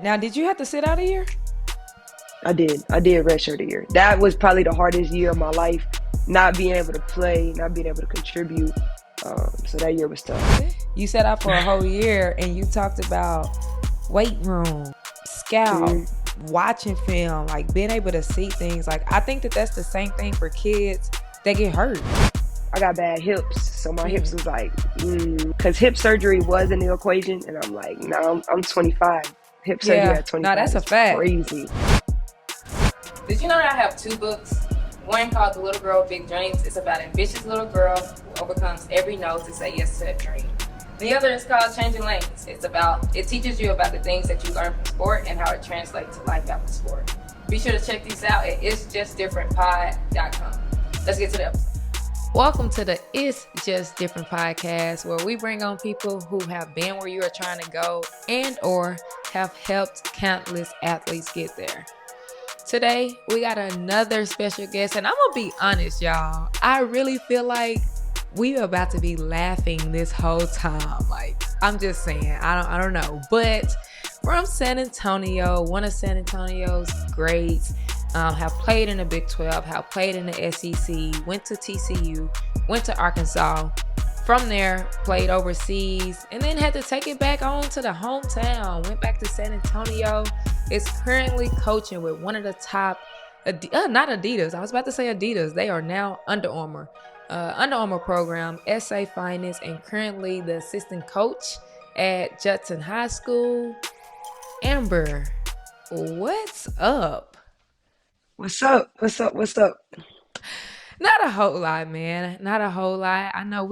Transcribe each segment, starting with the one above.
Now, did you have to sit out a year? I did. I did redshirt a year. That was probably the hardest year of my life. Not being able to play, not being able to contribute. So that year was tough. You sat out for a whole year and you talked about weight room, scout, Mhm. watching film, like being able to see things. Like, I think that that's the same thing for kids that get hurt. I got bad hips, so my hips was like, because hip surgery was in the equation, and I'm like, no, I'm 25. Hip surgery Yeah, at no, 25 that's a is fact. crazy. Did you know that I have two books? One called The Little Girl with Big Dreams. It's about an ambitious little girl who overcomes every no to say yes to a dream. The other is called Changing Lanes. It teaches you about the things that you learn from sport and how it translates to life after sport. Be sure to check these out at itsjustdifferentpod.com. Let's get to the episode. Welcome to the It's Just Different podcast, where we bring on people who have been where you are trying to go and or have helped countless athletes get there. Today, we got another special guest, and I'm going to be honest, y'all. I really feel like we are about to be laughing this whole time. Like, I'm just saying, I don't know. But from San Antonio, one of San Antonio's greats, have played in the Big 12, have played in the SEC, went to TCU, went to Arkansas. From there, played overseas, and then had to take it back on to the hometown. Went back to San Antonio. Is currently coaching with one of the top, not Adidas. I was about to say Adidas. They are now Under Armour. Under Armour program, SA Finance, and currently the assistant coach at Judson High School. Amber, what's up? What's up? What's up? What's up? Not a whole lot, man. Not a whole lot. I know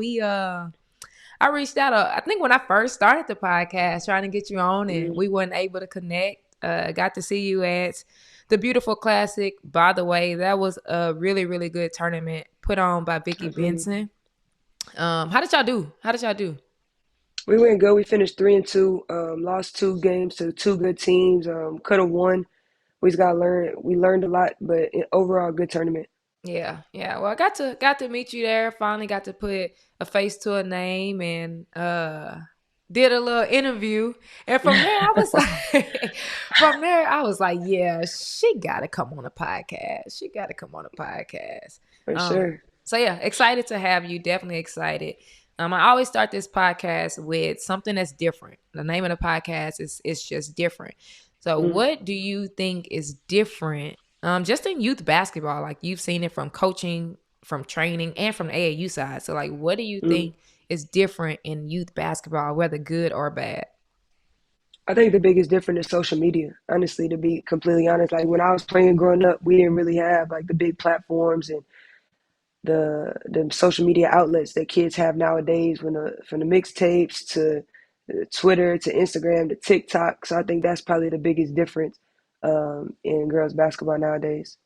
I reached out, I think when I first started the podcast, trying to get you on, and we weren't able to connect. Got to see you at the Beautiful Classic. By the way, that was a really, really good tournament put on by Vicky Benson. How did y'all do? We went good. We finished 3-2. Lost 2 games to 2 good teams. Could have won. We just got to learn. We learned a lot, but overall, good tournament. Yeah. Well, I got to meet you there. Finally got to put a face to a name and did a little interview. And from there I was like, yeah, she got to come on a podcast. For sure. So yeah, excited to have you. Definitely excited. I always start this podcast with something that's different. The name of the podcast is It's Just Different. So what do you think is different just in youth basketball? Like, you've seen it from coaching, from training, and from the AAU side. So like, what do you think is different in youth basketball, whether good or bad? I think the biggest difference is social media. Honestly, to be completely honest, like when I was playing growing up, we didn't really have like the big platforms and the social media outlets that kids have nowadays, from the mixtapes to Twitter to Instagram to TikTok. So I think that's probably the biggest difference in girls basketball nowadays.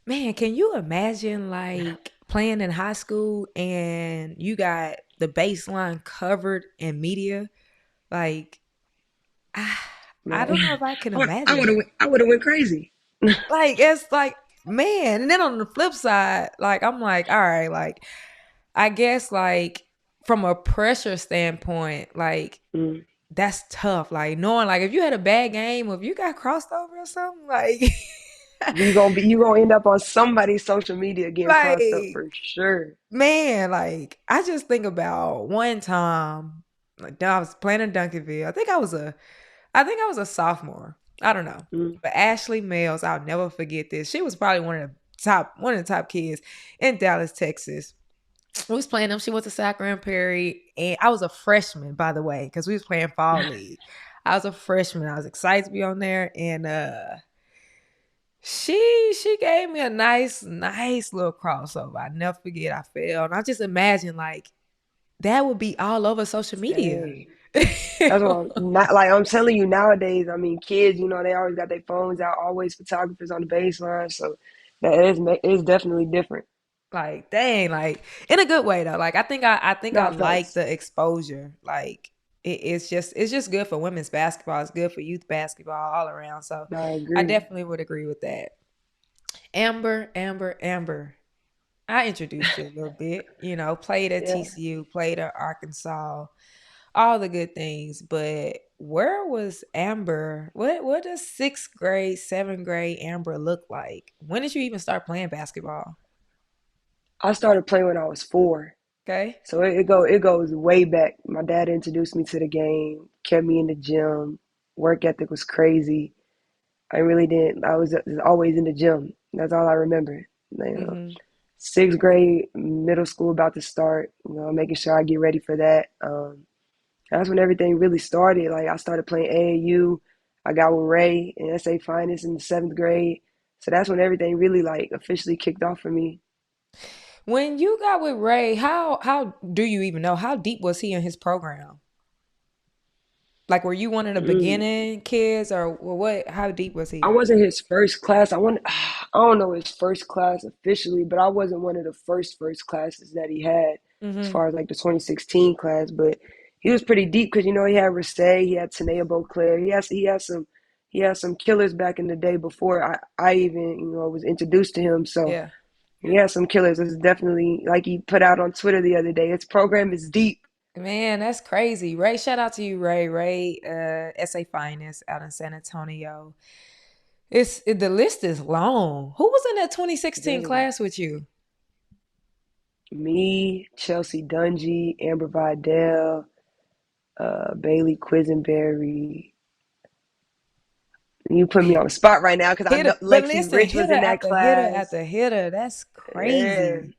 Man, can you imagine like playing in high school and you got the baseline covered in media? Like, I don't know if I can imagine. I would have went crazy. Like, it's like, man. And then on the flip side, like, I'm like, all right, like, I guess like from a pressure standpoint, like, that's tough. Like, knowing like if you had a bad game or if you got crossed over or something, like You gonna end up on somebody's social media getting crossed up like, for sure. man, like, I just think about one time, like, I was playing in Duncanville. I think I was a sophomore. I don't know. But Ashley Mills, I'll never forget this. She was probably one of the top kids in Dallas, Texas. We was playing them. She went to Sacramento Perry, and I was a freshman, by the way, because we was playing fall league. I was a freshman. I was excited to be on there, and she gave me a nice little crossover. I never forget. I fell, and I just imagine like that would be all over social media. Dang. That's what I'm telling you nowadays. I mean, kids, they always got their phones out, always photographers on the baseline. So that is definitely different. Like, dang, like in a good way though. Like, I think I No, like thanks. the exposure. Like, it's just good for women's basketball. It's good for youth basketball all around. So No, I I agree. definitely would agree with that. Amber. I introduced you a little bit. Played at Yeah. TCU, played at Arkansas, all the good things. But where was Amber? What does sixth grade, seventh grade Amber look like? When did you even start playing basketball? I started playing when I was 4. Okay. So it goes way back. My dad introduced me to the game, kept me in the gym. Work ethic was crazy. I really didn't. I was always in the gym. That's all I remember. You know, Mm-hmm. sixth grade, middle school about to start. Making sure I get ready for that. That's when everything really started. Like I started playing AAU. I got with Ray in SA Finest in the 7th grade. So that's when everything really like officially kicked off for me. When you got with Ray, how do you even know how deep was he in his program? Like, were you one of the Mm. beginning kids, or what? How deep was I he? wasn't his first class. I don't know his first class officially, but I wasn't one of the first classes that he had as Mm-hmm. far as like the 2016 class. But he was pretty deep because he had Rasay, he had Tanea Beauclair, he had some killers back in the day before I even was introduced to him. So Yeah. he had some killers. It's definitely like he put out on Twitter the other day. Its program is deep. Man, that's crazy. Ray, shout out to you, Ray. Ray, SA Finest out in San Antonio. The list is long. Who was in that 2016 Very. class with you? Me, Chelsea Dungy, Amber Vidal, Bailey Quisenberry. You put me on the spot right now because I know Hitter, but Lexi listen, Rich was hitter in that after hitter class. after hitter. That's Yeah. crazy.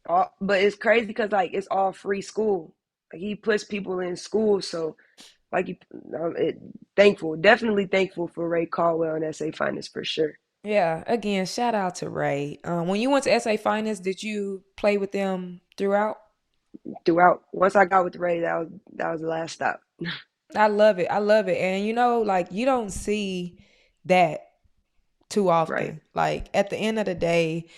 But it's crazy because like it's all free school. Like, he puts people in school, so like thankful, definitely thankful for Ray Caldwell and SA Finest for sure. Yeah, again, shout out to Ray. When you went to SA Finest, did you play with them throughout? Throughout, once I got with Ray, that was the last stop. I love it. I love it. And like you don't see that too Right, often. Like at the end of the day,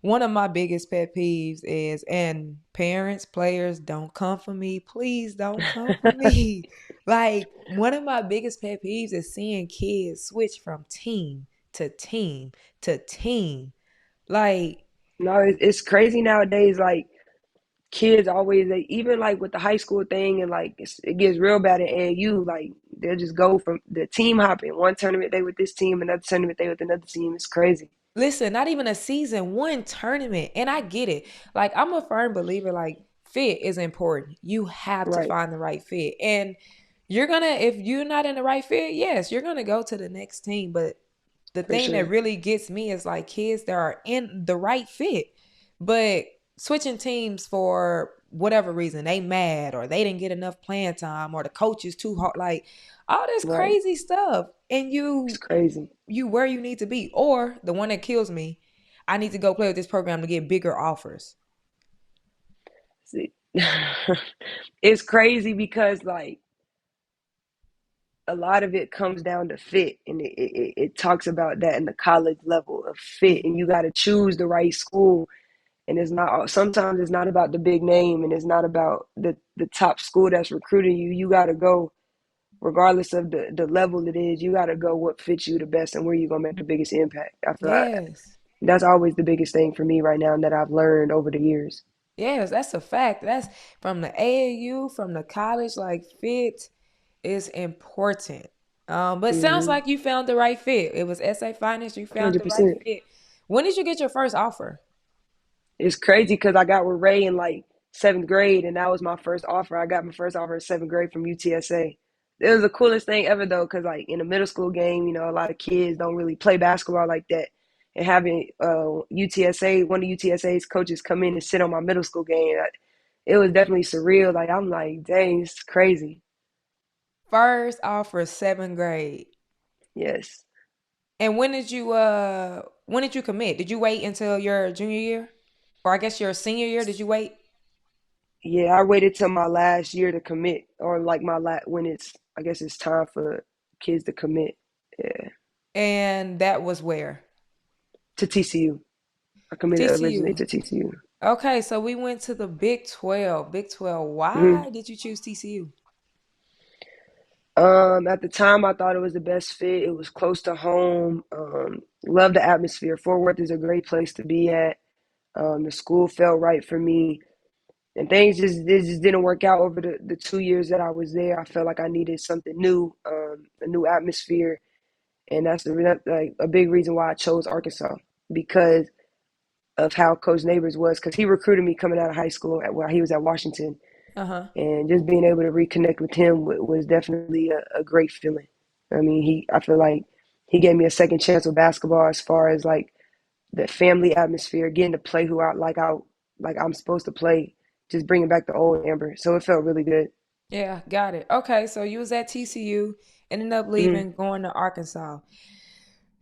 one of my biggest pet peeves is, and parents, players, don't come for me. Please don't come for me. Like one of my biggest pet peeves is seeing kids switch from team to team to team. Like, no, it's crazy nowadays. Like kids always even like with the high school thing and like it gets real bad at AAU. Like they'll just go from the team hopping. One tournament they with this team, another tournament they with another team. It's crazy. listen, not even a season one tournament. And I get it. Like, I'm a firm believer, like, fit is important. You have to Right, find the right fit. And if you're not in the right fit, yes, you're gonna go to the next team. But the for thing that sure. really gets me is like kids that are in the right fit, but switching teams for whatever reason, they mad or they didn't get enough playing time or the coach is too hard, like all this Right, crazy stuff. And it's crazy. you where you need to be. Or the one that kills me, I need to go play with this program to get bigger offers. See, it's crazy because like a lot of it comes down to fit, and it talks about that in the college level of fit, and Mhm. you got to choose the right school. And sometimes it's not about the big name, and it's not about the top school that's recruiting you. You got to go regardless of the level it is. You got to go what fits you the best and where you're gonna make the biggest impact. I feel like Yes. that's always the biggest thing for me right now that I've learned over the years. Yes, that's a fact. That's from the AAU, from the college, like fit is important. But sounds Mm-hmm. like you found the right fit. It was SA Finance, you found the right 100%. fit. When did you get your first offer? It's crazy because I got with Ray in like 7th grade, and that was my first offer. I got my first offer in 7th grade from UTSA. It was the coolest thing ever though, because like in a middle school game, a lot of kids don't really play basketball like that. And having UTSA, one of UTSA's coaches come in and sit on my middle school game, it was definitely surreal. Like I'm like, dang, it's crazy. First offer, seventh grade. Yes. And when did you commit? Did you wait until your junior year? Or I guess your senior year, did you wait? Yeah, I waited till my last year to commit, or like when I guess it's time for kids to commit. Yeah, And that was where? to TCU. I committed originally TCU. to TCU. Okay, so we went to the Big 12. Big 12. Mhm. Why did you choose TCU? At the time, I thought it was the best fit. It was close to home. Love the atmosphere. Fort Worth is a great place to be at. The school felt right for me. and things just it just didn't work out over the 2 years that I was there. I felt like I needed something new, a new atmosphere, and that's like a big reason why I chose Arkansas because of how Coach Neighbors was. Because he recruited me coming out of high school while he was at Washington, Uh-huh. and just being able to reconnect with him was definitely a great feeling. I mean, I feel like he gave me a second chance with basketball as far as like the family atmosphere, getting to play who like I'm supposed to play, just bringing back the old Amber. So it felt really good. Yeah, got it. Okay, so you was at TCU, ended up Hmm. leaving, going to Arkansas.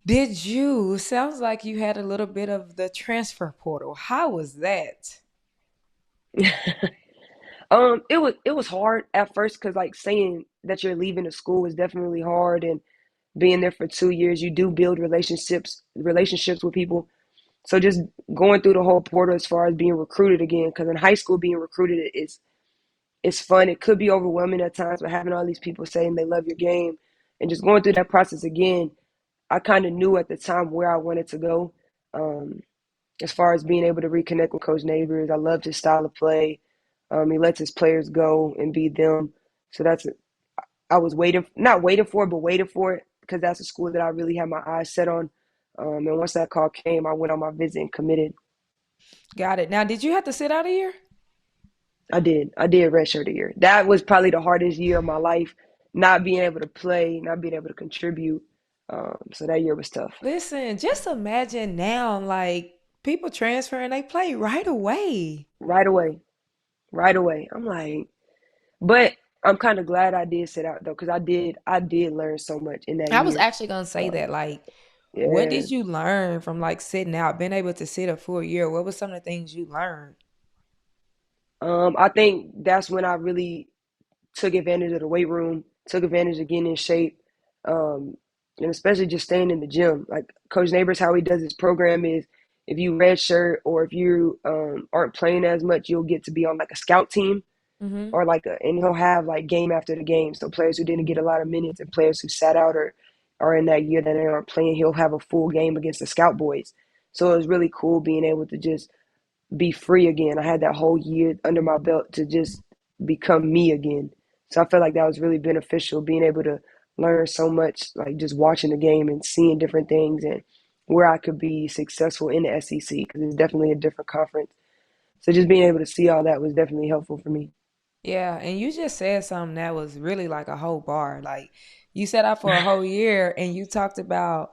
Did you? Sounds like you had a little bit of the transfer portal. How was that? It was hard at first because like saying that you're leaving the school is definitely hard, and being there for 2 years, you do build relationships with people. So just going through the whole portal as far as being recruited again, because in high school being recruited is it's fun. It could be overwhelming at times, but having all these people saying they love your game and just going through that process again, I kind of knew at the time where I wanted to go. Um, as far as being able to reconnect with Coach Neighbors, I loved his style of play. He lets his players go and be them. So I was not waiting for it, but waiting for it because that's a school that I really had my eyes set on. And once that call came, I went on my visit and committed. Got it. Now, did you have to sit out a year? I did. I did redshirt a year. That was probably the hardest year of my life, not being able to play, not being able to contribute. So that year was tough. Listen, just imagine now, like people transferring, they play right away. Right away. Right away. I'm like, but I'm kind of glad I did sit out though, because I did learn so much in that I was year. actually gonna say that. Um, Like, what yeah. did you learn from like sitting out, being able to sit a full year? What was some of the things you learned? I think that's when I really took advantage of the weight room, took advantage of getting in shape, um, and especially just staying in the gym. Like Coach Neighbors, how he does his program is if you redshirt or if you aren't playing as much, you'll get to be on like a scout team Mm-hmm. or and he'll have like game after the game. So players who didn't get a lot of minutes and players who sat out or are in that year that they aren't playing, he'll have a full game against the scout boys. So it was really cool being able to just be free again. I had that whole year under my belt to just become me again. So I felt like that was really beneficial, being able to learn so much, like just watching the game and seeing different things and where I could be successful in the SEC because it's definitely a different conference. So just being able to see all that was definitely helpful for me. Yeah, and you just said something that was really like a whole bar. Like you set out for a whole year and you talked about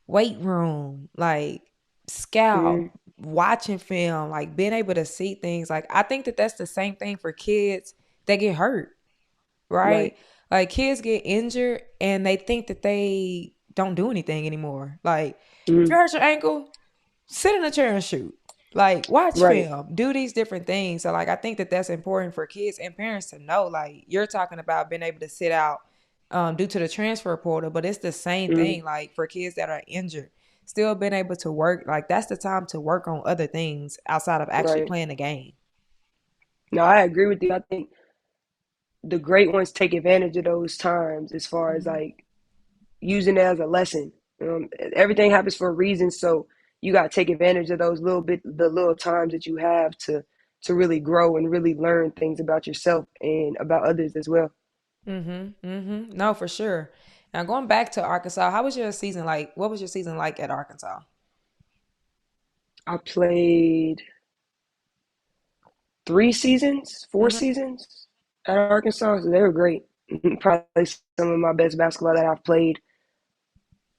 weight room, like scout, Mm-hmm. watching film, like being able to see things. Like I think that that's the same thing for kids that get hurt, right? Right. Like kids get injured and they think that they don't do anything anymore. Like if you Mm-hmm. hurt your ankle, sit in a chair and shoot. Like watch Right. film, do these different things. So like I think that that's important for kids and parents to know. Like you're talking about being able to sit out due to the transfer portal, but it's the same Mm-hmm. thing. Like for kids that are injured, still being able to work. Like that's the time to work on other things outside of actually Right. playing the game. No, I agree with you. I think the great ones take advantage of those times as far as Hmm. like using it as a lesson. Everything happens for a reason, so you got to take advantage of the little times that you have to really grow and really learn things about yourself and about others as well. Mm-hmm. Mm-hmm. No, for sure. Now going back to Arkansas, how was your season like? What was your season like at Arkansas? I played 3 seasons, four Mm-hmm. seasons at Arkansas, so they were great. Probably some of my best basketball that I've played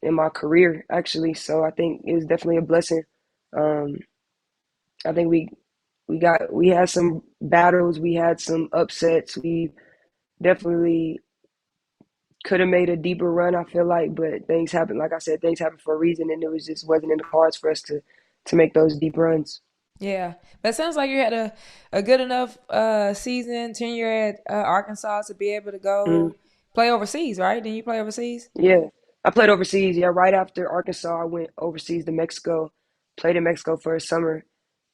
in my career, actually. So I think it was definitely a blessing. Um, I think we had some battles, we had some upsets. We definitely could have made a deeper run, I feel like, but things happen. Like I said, things happen for a reason, and it was just wasn't in the cards for us to make those deep runs. Yeah, but it sounds like you had a good enough season tenure at Arkansas to be able to Mm, go play overseas, right? Didn't you play overseas? yeah, I played overseas. Yeah, right after Arkansas, I went overseas to Mexico, played in Mexico for a summer,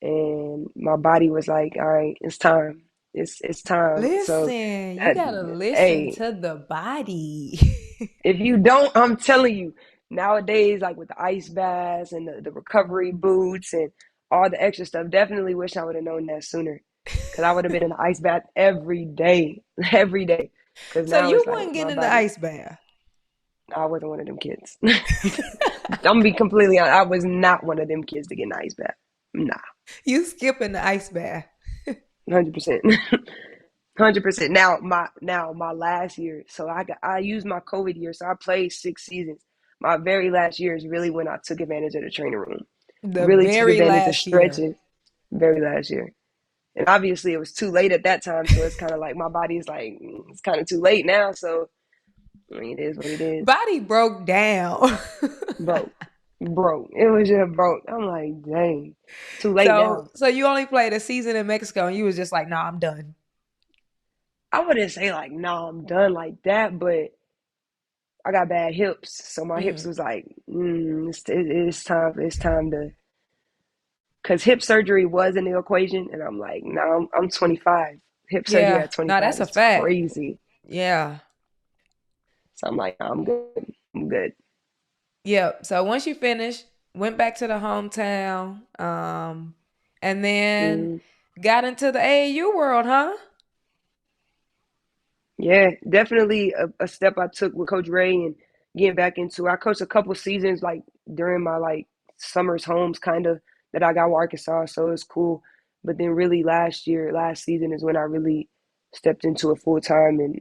and my body was like, "All right, it's time. It's time." So, Listen, you that, gotta listen hey, to the body. if you don't, I'm telling you, nowadays, like with the ice baths and the recovery boots and all the extra stuff, definitely wish I would have known that sooner. because I would have been in the ice bath every day, every day. Because So now you it's like wouldn't get my in the body. ice bath. I wasn't one of them kids. I'm gonna be completely honest. I was not one of them kids to get in the ice bath. Nah, You skipping the ice bath. 100%, 100%. Now my last year. So I used my COVID year. So I played 6 seasons. My very last year is really when I took advantage of the training room. The Really took very advantage of last year. stretches. Very last year. And obviously it was too late at that time. So it's kind of like my body is like, it's kind of too late now. So I mean, it is what it is. Body broke down. Broke. Broke. It was just broke. I'm like, dang. Too late So now. so you only played a season in Mexico and you was just like, nah, I'm done. I wouldn't say like, no, I'm done like that, but I got bad hips. So my hips Mm, was like, it's time to, because hip surgery was in the equation. And I'm like, no, I'm 25. Hip surgery yeah. at No, 25 that's a is fact. crazy. Yeah. So I'm like, I'm good. I'm good. Yep. So once you finished, went back to the hometown, and then Mm. got into the AAU world, huh? Yeah, definitely a step I took with Coach Ray and getting back into. I coached a couple seasons like during my like summers homes kind of that I got with Arkansas, so it's cool. But then really last season is when I really stepped into it full time and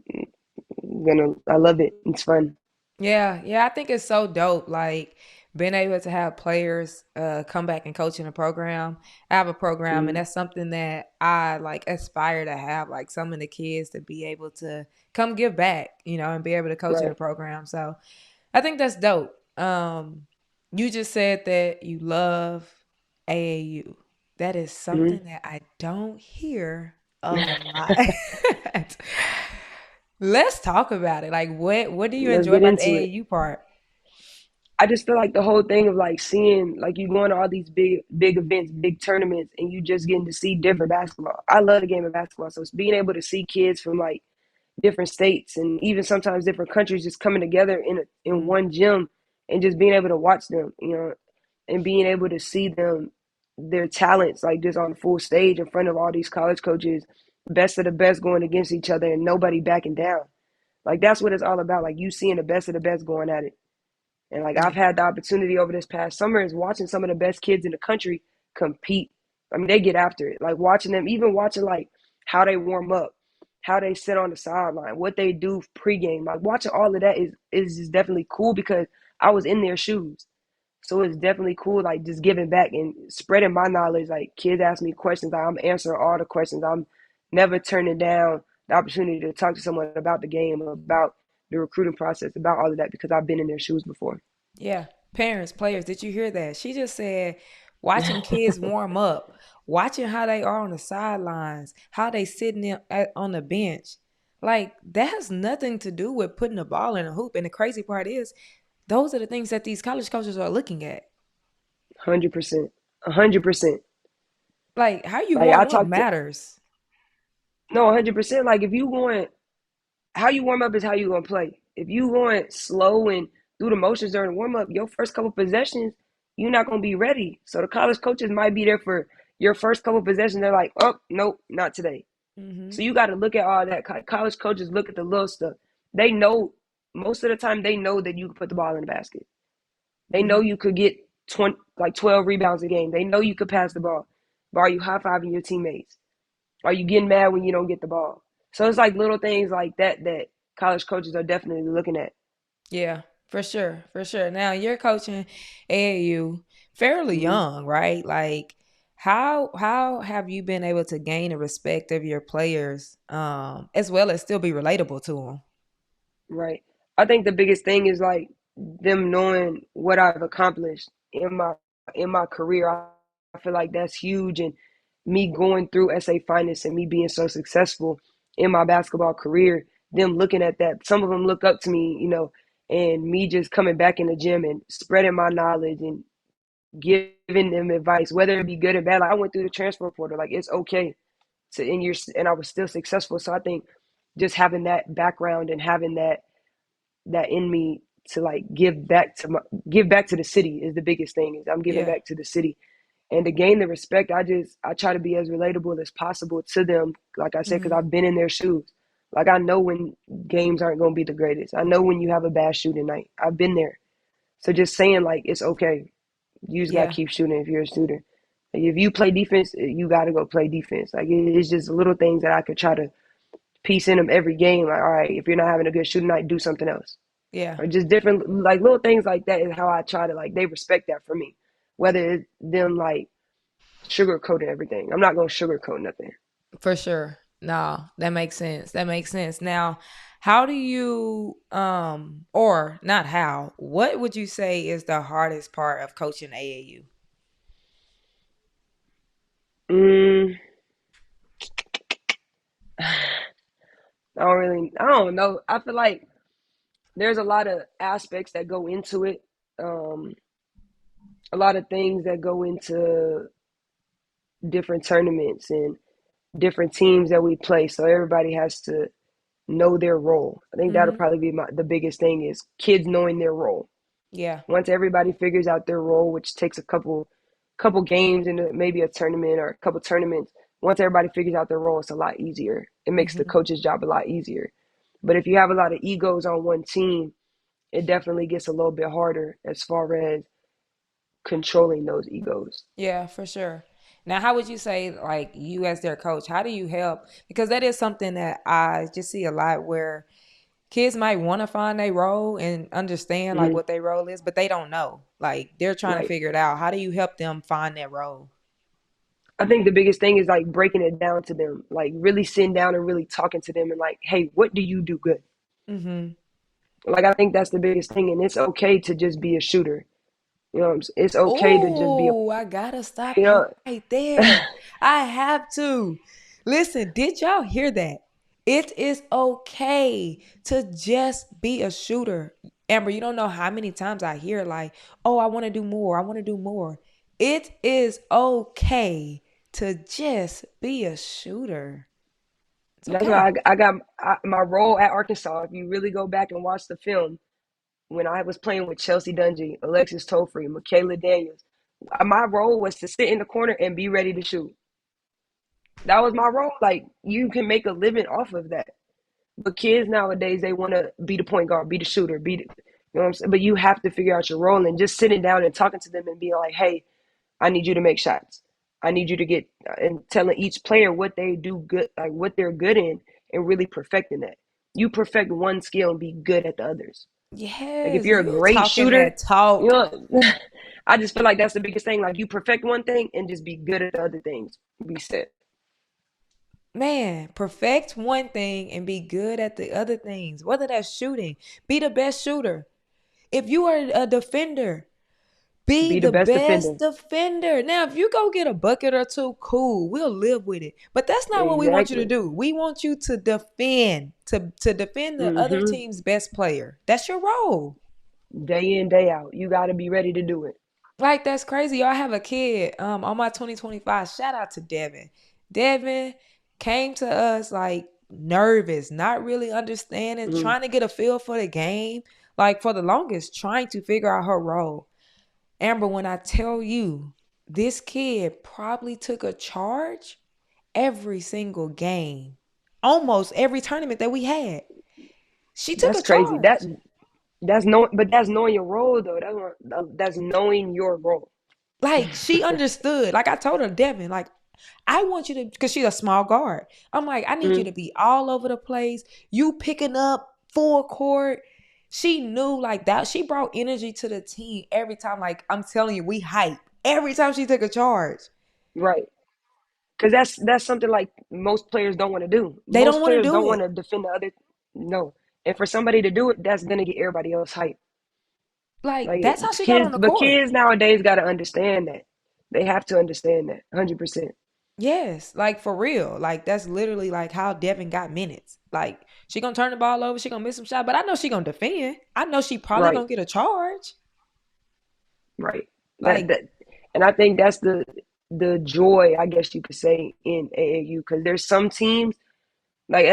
I love it. It's fun. Yeah, yeah, I think it's so dope. Like being able to have players come back and coach in a program. I have a program, and Mm, that's something that I like aspire to have. Like some of the kids to be able to come give back, and be able to coach in a right. program. So I think that's dope. You just said that you love AAU. That is Hmm. something that I don't hear a lot. Let's talk about it. Like what do you Let's enjoy get about the into it. AAU part? I just feel like the whole thing of like seeing like you going to all these big events, big tournaments, and you just getting to see different basketball. I love the game of basketball, so it's being able to see kids from like different states and even sometimes different countries just coming together in Mm, one gym and just being able to watch them, and being able to see them their talents like just on full stage in front of all these college coaches, best of the best going against each other and nobody backing down. Like that's what it's all about. Like you seeing the best of the best going at it. And like I've yeah. had the opportunity over this past summer is watching some of the best kids in the country compete. I mean, they get after it. Like watching them, even watching like how they warm up, how they sit on the sideline, what they do pregame. Like watching all of that is just definitely cool because I was in their shoes. So it's definitely cool, like just giving back and spreading my knowledge. Like kids ask me questions, like, I'm answering all the questions. I'm never turning down the opportunity to talk to someone about the game, about the recruiting process, about all of that because I've been in their shoes before. Yeah. Parents, players, did you hear that? She just said watching kids warm up, watching how they are on the sidelines, how they sitting on the bench. Like that has nothing to do with putting the ball in a hoop. And the crazy part is those are the things that these college coaches are looking at. 100%, 100%. Like how you Like I warm up talked to matters. no 100%. Like if you going how you warm up is how you gonna play. If you going slow and through the motions during the warm up, your first couple possessions, you're not gonna be ready. So the college coaches might be there for your first couple possessions. They're like, oh nope, not today. Hmm. So you got to look at all that. College coaches look at the little stuff. They know most of the time they know that you can put the ball in the basket. They know Hmm. you could get 20, like 12 rebounds a game. They know you could pass the ball. But are you high fiving your teammates? Are you getting mad when you don't get the ball? So it's like little things like that that college coaches are definitely looking at. Yeah, for sure, for sure. Now you're coaching AAU fairly Mm-hmm. young, right? Like how have you been able to gain the respect of your players, as well as still be relatable to them? Right. I think the biggest thing is like them knowing what I've accomplished in my career. I feel like that's huge, and me going through SA finals and me being so successful in my basketball career, them looking at that. Some of them look up to me, and me just coming back in the gym and spreading my knowledge and giving them advice, whether it be good or bad. Like I went through the transfer portal. Like it's okay to and I was still successful. So I think just having that background and having that in me to like give back to the city is the biggest thing. Is I'm giving Yeah. back to the city And to gain the respect, I try to be as relatable as possible to them. Like I said, because Mm-hmm. I've been in their shoes. Like I know when games aren't going to be the greatest. I know when you have a bad shooting night. I've been there. So just saying like it's okay. You just got to Yeah. keep shooting if you're a shooter. Like, if you play defense, you got to go play defense. Like it's just little things that I could try to piece in them every game. Like, all right, if you're not having a good shooting night, do something else. Yeah. Or just different, like little things like that is how I try to, like, they respect that for me. Whether it's them like sugarcoating everything. I'm not going to sugarcoat nothing. For sure. No, that makes sense. That makes sense. Now, how do you or not how, what would you say is the hardest part of coaching AAU? Mm, I don't know. I feel like there's a lot of aspects that go into it. Um, a lot of things that go into different tournaments and different teams that we play. So everybody has to know their role. I think that'll Mm-hmm. probably be the biggest thing is kids knowing their role. Yeah. Once everybody figures out their role, which takes a couple games and maybe a tournament or a couple tournaments, once everybody figures out their role, it's a lot easier. It makes the Mm-hmm. coach's job a lot easier. But if you have a lot of egos on one team, it definitely gets a little bit harder as far as controlling those egos. Yeah, for sure. Now, how would you say, like, you as their coach, how do you help? Because that is something that I just see a lot where kids might want to find their role and understand, like, Mm-hmm. what their role is, but they don't know. Like, they're trying to Right. figure it out. How do you help them find their role? I think the biggest thing is like breaking it down to them, like really sitting down and really talking to them and like, hey, what do you do good? Mm-hmm. Like I think that's the biggest thing, and it's okay to just be a shooter. You know, what I'm saying? It's okay to just be a, Oh, I gotta stop you you know, right there. I have to. Listen, did y'all hear that? It is okay to just be a shooter. Amber, you don't know how many times I hear like, oh, I want to do more. I want to do more. It is okay to just be a shooter. It's that's okay. why I got my role at Arkansas. If you really go back and watch the film, when I was playing with Chelsea Dungy, Alexis Tolfree, Michaela Daniels, my role was to sit in the corner and be ready to shoot. That was my role. Like you can make a living off of that. But kids nowadays, they want to be the point guard, be the shooter, you know what I'm saying? But you have to figure out your role and just sitting down and talking to them and being like, hey, I need you to make shots. I need you to get and telling each player what they do good, like what they're good in, and really perfecting that. You perfect one skill and be good at the others. Like if Yes, you're a you great talking shooter, that you talk. know, I just feel like that's the biggest thing. Like you perfect one thing and just be good at the other things. Be set. Man, perfect one thing and be good at the other things. Whether that's shooting, be the best shooter. If you are a defender, be Be the the best defender. best defender. Now, if you go get a bucket or two, cool, we'll live with it. But that's not what we want you to Exactly. do. We want you to defend, to defend the other Hmm. team's best player. That's your role. Day in, day out. You got to be ready to do it. Like that's crazy. Y'all have a kid on my 2025. Shout out to Devin. Devin came to us like nervous, not really understanding, Hmm. trying to get a feel for the game. Like for the longest, trying to figure out her role. Amber, when I tell you, this kid probably took a charge every single game, almost every tournament that we had. She took a That's crazy. charge. That's knowing your role though. That's knowing your role. Like she understood. Like I told her, Devin, like I want you to, because she's a small guard. I'm like, I need you Hmm. to be all over the place. You picking up full court. She knew like that. She brought energy to the team every time. Like I'm telling you, we hype every time she took a charge. Right. Because that's something like most players don't want to do. They don't Most want to players do don't want it. to defend the other. No. And for somebody to do it, that's gonna get everybody else hyped. Like Like that's how she got on kids, the but court. kids nowadays got to understand that. They have to understand that 100%. Yes, like for real. Like that's literally like how Devin got minutes. Like she gonna turn the ball over, she gonna miss some shot, but I know she gonna defend. I know she probably Right. gonna get a charge. Right. That Like that, and I think that's the joy, I guess you could say, in AAU because there's some teams like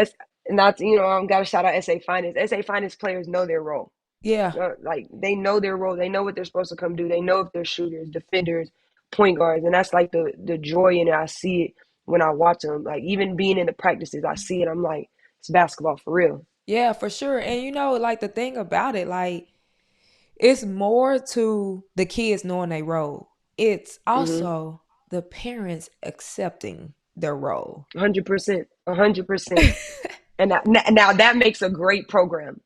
not I got to shout out SA Finest. SA Finest players know their role. yeah, Like they know their role. They know what they're supposed to come do. They know if they're shooters, defenders, point guards, and that's like the joy in it. I see it when I watch them. Like even being in the practices, I see it. I'm like, it's basketball for real. Yeah, for sure. And like the thing about it, like it's more to the kids knowing their role. It's Hmm. also the parents accepting their role. 100%, 100%. And now that makes a great program.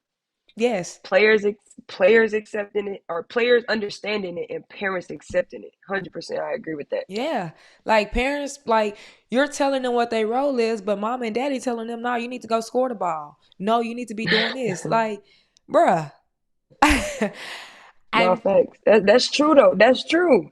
Yes. Players players accepting it, or players understanding it, and parents accepting it. 100%, I agree with that. Yeah. Like parents, like you're telling them what their role is, but mom and daddy telling them, no, you need to go score the ball. No, you need to be doing this. Like, bruh. No And facts. That's true though. That's true.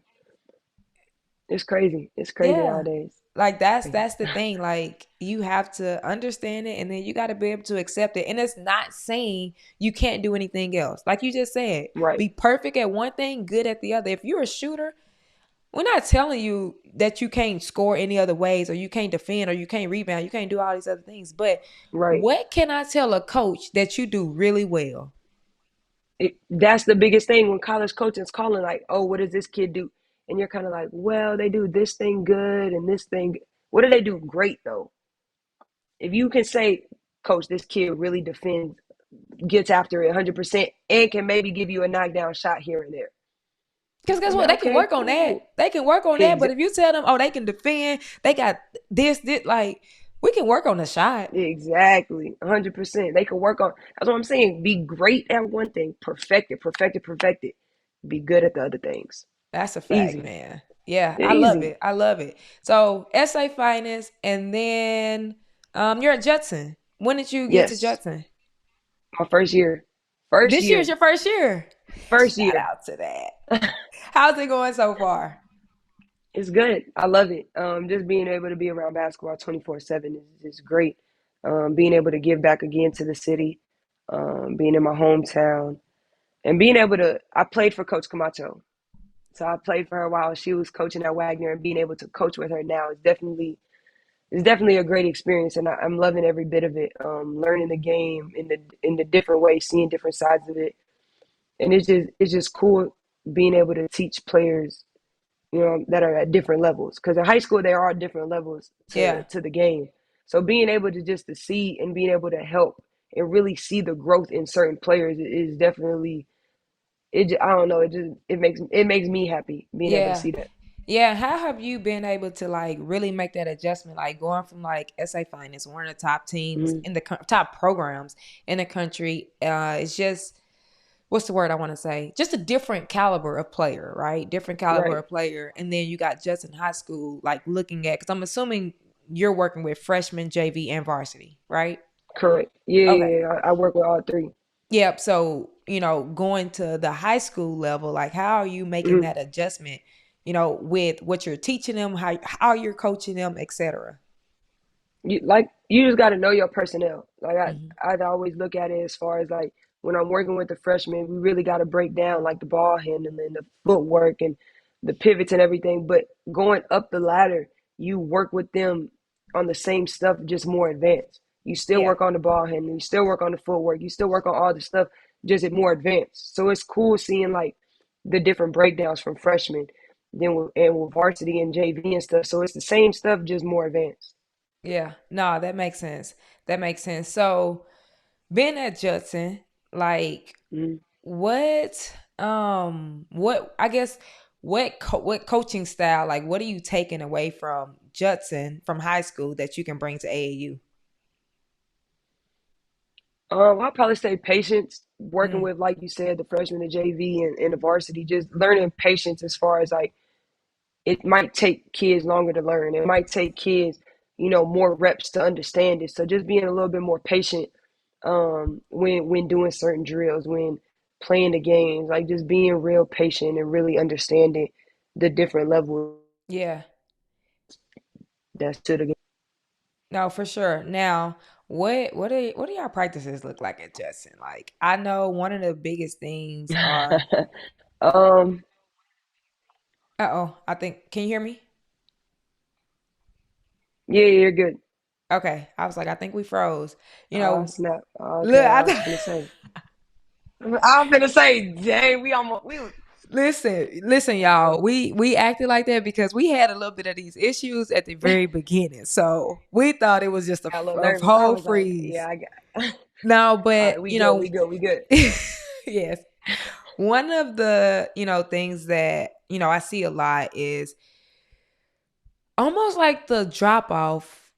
It's crazy. It's crazy yeah. nowadays. Like Crazy. that's the thing. Like you have to understand it and then you got to be able to accept it. And it's not saying you can't do anything else. Like you just said, Right. be perfect at one thing, good at the other. If you're a shooter, we're not telling you that you can't score any other ways or you can't defend or you can't rebound, you can't do all these other things. But Right. what can I tell a coach that you do really well? That's the biggest thing when college coaches calling, like, oh, what does this kid do? And you're kind of like, well, they do this thing good and this thing. What do they do great though? If you can say, coach, this kid really defends, gets after it 100%, and can maybe give you a knockdown shot here and there. Because guess I'm what? like, They can okay, work on that. cool. They can work on that. But if you tell them, oh, they can defend, they got this, like, we can work on the shot. Exactly, 100%. They can work on. That's what I'm saying. Be great at one thing, perfect it, perfect it, perfect it. Be good at the other things. That's a fact, Easy, man. Yeah, I love easy. it. I love it. So SA finance, and then you're at Judson. When did you get to Yes, Judson? my first year, first This year's year, your first year. first Shout year. out to that. How's it going so far? It's good. I love it. Just being able to be around basketball 24/7 is great. Being able to give back again to the city, being in my hometown, and being able to. I played for Coach Camacho, so I played for her while she was coaching at Wagner, and being able to coach with her now is definitely a great experience, and I'm loving every bit of it. Learning the game in the different ways, seeing different sides of it, and it's just cool being able to teach players, that are at different levels. Because in high school, there are different levels to Yeah. to the game. So being able to just to see and being able to help and really see the growth in certain players is definitely it. I don't know. It makes me happy being able to Yeah. see that. Yeah. How have you been able to like really make that adjustment? Like going from like SA Finance, one of the top teams Mm-hmm. in the top programs in the country. It's just what's the word I want to say? Just a different caliber of player, right? Different caliber Right. of player. And then you got Judson High School, like looking at, because I'm assuming you're working with freshman, JV, and varsity, right? Correct. Yeah. Okay. Yeah, yeah. I work with all three. Yep. So, going to the high school level, like how are you making Mm-hmm. that adjustment, with what you're teaching them, how you're coaching them, etc. You just got to know your personnel. Like Hmm. I'd always look at it as far as like when I'm working with the freshmen, we really got to break down like the ball handling, the footwork, and the pivots and everything. But going up the ladder, you work with them on the same stuff, just more advanced. You still Yeah. work on the ball handling, you still work on the footwork, you still work on all the stuff, just at more advanced. So it's cool seeing like the different breakdowns from freshmen, with varsity and JV and stuff. So it's the same stuff, just more advanced. Yeah. No, that makes sense. That makes sense. So being at Judson, like Mm-hmm. what I guess what coaching style, like what are you taking away from Judson from high school that you can bring to AAU? I'll probably say patience, working Mm, with, like you said, the freshman, the JV, and the varsity, just learning patience as far as like it might take kids longer to learn. It might take kids, more reps to understand it. So just being a little bit more patient when doing certain drills, when playing the games, like just being real patient and really understanding the different levels yeah. that's to the No, for sure. Now, what do y'all practices look like at Judson? Like I know one of the biggest things are game. um, uh-oh, I think can you hear me? yeah, you're good. Okay. I was like, I think we froze. You Oh, know, snap. look, Okay, I was gonna say. I'm gonna say, dang, we almost we was. Listen, y'all. We acted like that because we had a little bit of these issues at the very beginning. So we thought it was just Got a little a nervous. I whole was like, freeze. yeah, I got. No, All but right, we good. We good. We good. yes. One of the, things that, I see a lot is almost like the drop off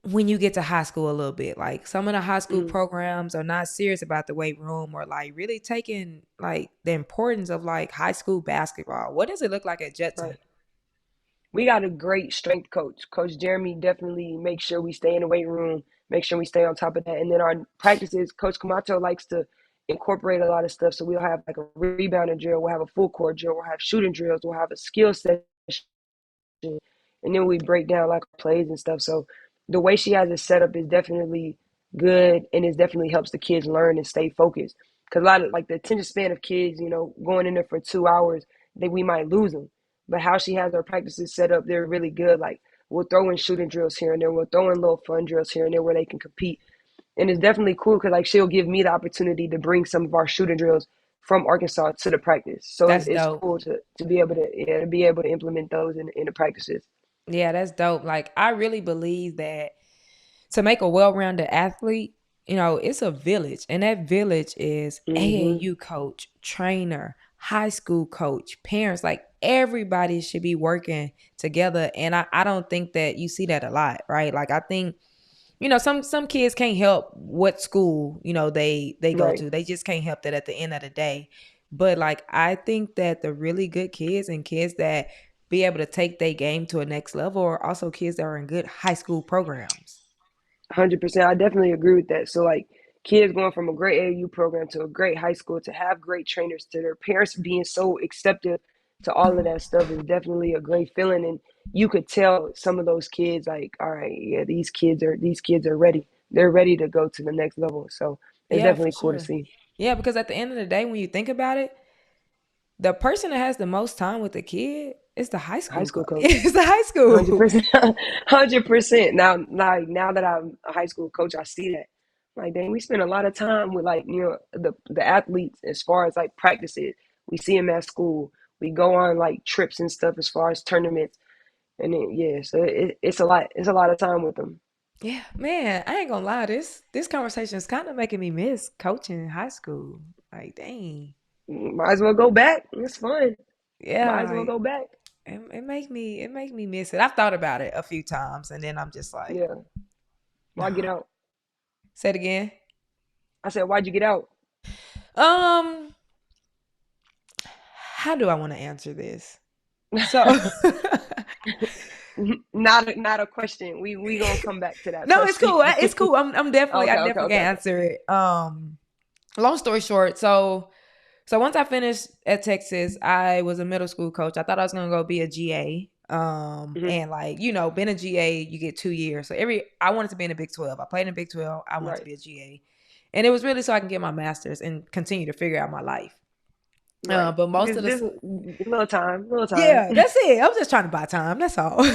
when you get to high school a little bit. Like some of the high school Mm, programs are not serious about the weight room or like really taking like the importance of like high school basketball. What does it look like at Judson? right. We got a great strength coach. Coach Jeremy definitely makes sure we stay in the weight room, make sure we stay on top of that. And then our practices, Coach Kamato likes to incorporate a lot of stuff. So we'll have like a rebounding drill, we'll have a full court drill, we'll have shooting drills, we'll have a skill session, and then we break down like plays and stuff. So the way she has it set up is definitely good, and it definitely helps the kids learn and stay focused. Because a lot of like the attention span of kids, going in there for 2 hours, that we might lose them. But how she has her practices set up, they're really good. Like we'll throw in shooting drills here and there, we'll throw in little fun drills here and there where they can compete. And it's definitely cool because like she'll give me the opportunity to bring some of our shooting drills from Arkansas to the practice. So That's it's dope. cool to be able to, yeah, to be able to implement those in the practices. Yeah, that's dope. Like I really believe that to make a well-rounded athlete, it's a village, and that village is Hmm. AAU coach, trainer, high school coach, parents. Like everybody should be working together, and I don't think that you see that a lot, right? Like I think some kids can't help what school they go Right. to. They just can't help that at the end of the day. But like I think that the really good kids and kids that be able to take their game to a next level are also kids that are in good high school programs. 100%. I definitely agree with that. So, like, kids going from a great AAU program to a great high school to have great trainers to their parents being so accepting to all of that stuff is definitely a great feeling. And you could tell some of those kids, like, all right, yeah, these kids are ready. They're ready to go to the next level. So it's Yeah, for definitely cool to sure. see. Yeah, because at the end of the day, when you think about it, the person that has the most time with the kid is the high High school school coach. coach. It's the high Hundred school. percent, 100%. Now that I'm a high school coach, I see that. Like, dang, we spend a lot of time with like the athletes as far as like practices. We see them at school. We go on like trips and stuff as far as tournaments, and then yeah, so it's a lot. It's a lot of time with them. Yeah, man, I ain't gonna lie. This conversation is kind of making me miss coaching in high school. Like, dang. Might as well go back. It's fun. Might Yeah, as well like go back. it make me miss it. I've thought about it a few times, and then I'm just like, Yeah. Why get nah. out? Say it again. I said, why'd you get out? Um, how do I want to answer this? So, Not a question. We gonna come back to that. no, it's Trust me. cool. It's cool. I'm definitely I Okay, okay, definitely okay, can okay. answer it. Long story short, so once I finished at Texas, I was a middle school coach. I thought I was gonna go be a GA. Hmm. And like, being a GA, you get 2 years. So I wanted to be in the Big 12. I played in the Big 12. I wanted to Right, be a GA. And it was really so I can get my master's and continue to figure out my life. right. But most of Just the a little time, little time. yeah, that's it. I was just trying to buy time. That's all.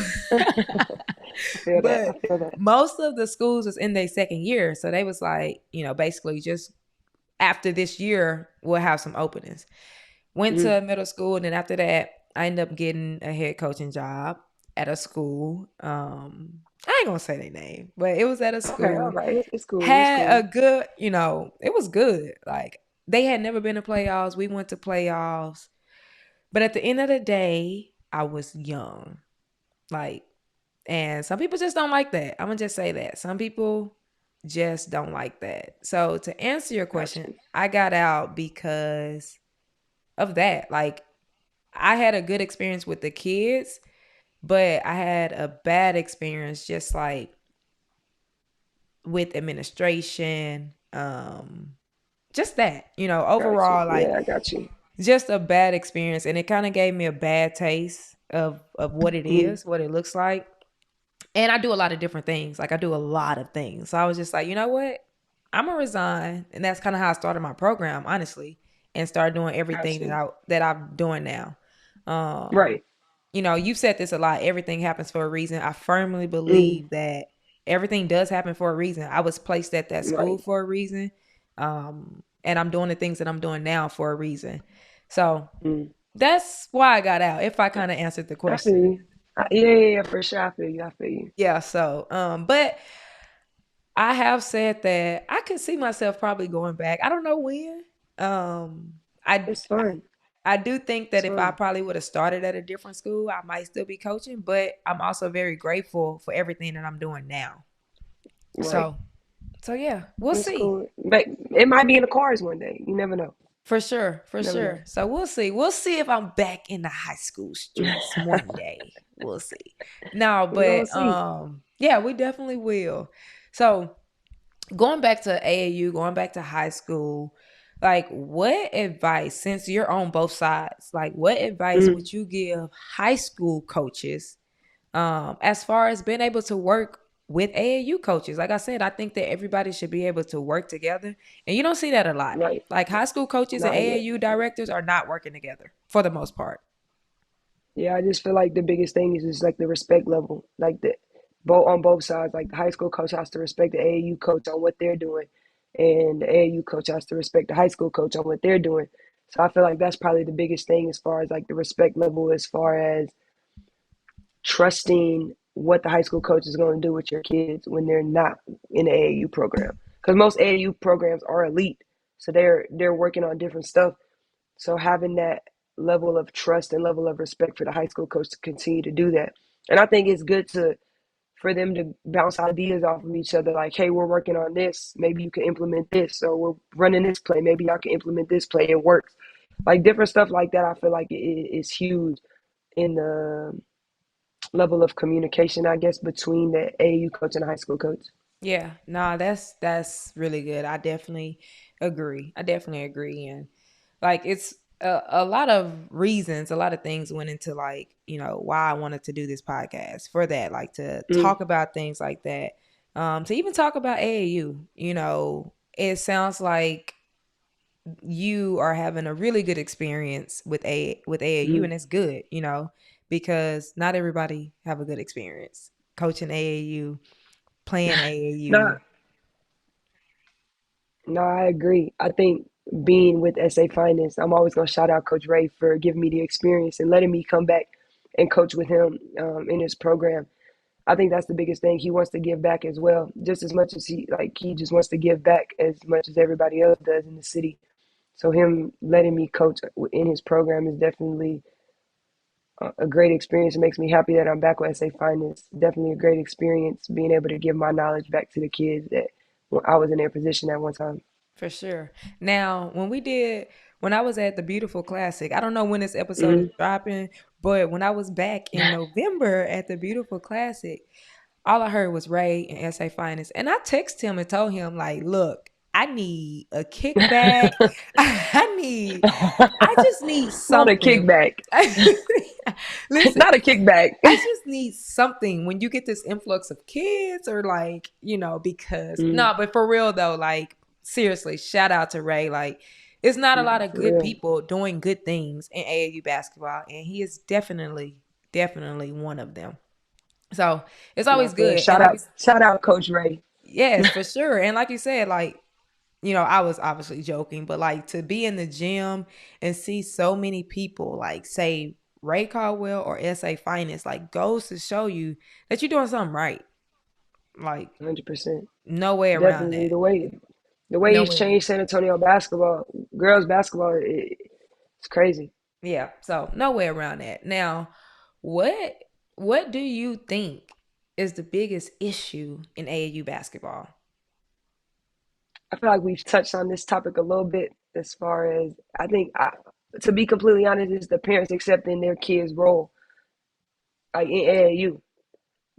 I feel that. I But feel that. most of the schools was in their second year. So they was like, basically just after this year, we'll have some openings. Went Hmm. to middle school, and then after that, I ended up getting a head coaching job at a school. I ain't gonna say their name, but it was at a Okay, all school. right. It's cool. It's Had a cool. good, it was good. Like they had never been to playoffs. We went to playoffs. But at the end of the day, I was young. Like, and some people just don't like that. I'm gonna just say that. Some people just don't like that. So to answer your Got question, you. I got out because of that. Like I had a good experience with the kids, but I had a bad experience just like with administration. Just that, Got you. overall, like Yeah, I got you. just a bad experience. And it kind of gave me a bad taste of what it Hmm. is, what it looks like. And I do a lot of different things. Like I do a lot of things. So I was just like, you know what? I'm gonna resign. And that's kind of how I started my program, honestly, and started doing Got everything you. that I'm doing now. Um, Right. you've said this a lot. Everything happens for a reason. I firmly Mm, believe that everything does happen for a reason. I was placed at that school right. for a reason. And I'm doing the things that I'm doing now for a reason. So Mm. that's why I got out, if I kind of answered the I feel question. you. Yeah, for sure. I feel you. I feel you. Yeah, so but I have said that I could see myself probably going back. I don't know when. Um I It's fun. I do think It's that if I fun. probably would have started at a different school, I might still be coaching, but I'm also very grateful for everything that I'm doing now. Right. So, so yeah, we'll It's see. cool. But it might be in the cars one day. You never know. For sure, for Never know. sure. So we'll see. We'll see if I'm back in the high school streets one day. We'll see. No, We gonna but see. yeah, we definitely will. So going back to AAU, going back to high school, like what advice, since you're on both sides, like what advice Mm, would you give high school coaches as far as being able to work with AAU coaches? Like I said, I think that everybody should be able to work together. And you don't see that a lot. right. Like high school coaches and Not yet. AAU directors are not working together for the most part. Yeah, I just feel like the biggest thing is just like the respect level. Like the both on both sides. Like the high school coach has to respect the AAU coach on what they're doing, and the AAU coach has to respect the high school coach on what they're doing. So I feel like that's probably the biggest thing as far as like the respect level, as far as trusting what the high school coach is going to do with your kids when they're not in the AAU program. Because most AAU programs are elite, so they're working on different stuff. So having that level of trust and level of respect for the high school coach to continue to do that, and I think it's good to for them to bounce ideas off of each other. Like, hey, we're working on this. Maybe you can implement this, or we're running this play. Maybe y'all can implement this play. It works. Like different stuff like that. I feel like it is huge in the level of communication, I guess, between the AAU coach and the high school coach. Yeah, nah, that's really good. I definitely agree. I definitely agree. And like it's a lot of reasons, a lot of things went into like, why I wanted to do this podcast for that, like to Mm, talk about things like that. To even talk about AAU, it sounds like you are having a really good experience with AAU, mm. and it's good, because not everybody have a good experience coaching AAU, playing No, AAU. no, I agree. I think being with SA Finance, I'm always gonna shout out Coach Ray for giving me the experience and letting me come back and coach with him in his program. I think that's the biggest thing. He wants to give back as well, just as much as he just wants to give back as much as everybody else does in the city. So him letting me coach in his program is definitely a great experience. It makes me happy that I'm back with SA Finance. Definitely a great experience being able to give my knowledge back to the kids that I was in their position at one time. For sure. Now, when I was at the Beautiful Classic, I don't know when this episode is Hmm. dropping, but when I was back in November at the Beautiful Classic, all I heard was Ray and SA Finest. And I texted him and told him, like, look, I need a kickback. I just need Not a something. kickback. Listen, Not a kickback. I just need something when you get this influx of kids or like, because Mm, no, but for real though, like seriously, shout out to Ray. Like it's not a no, lot of for good real. people doing good things in AAU basketball, and he is definitely one of them. So it's No, always for real. good. And Shout out, Coach Ray. yes, for sure. And like you said, like, I was obviously joking, but like to be in the gym and see so many people like say Ray Caldwell or SA Finest, like goes to show you that you're doing something right. Like 100%. no way around Definitely that. the way No he's way around. changed San Antonio basketball, girls basketball, it's crazy. Yeah. So no way around that. Now, what what do you think is the biggest issue in AAU basketball? I feel like we've touched on this topic a little bit as far as to be completely honest, is the parents accepting their kids' role like in AAU.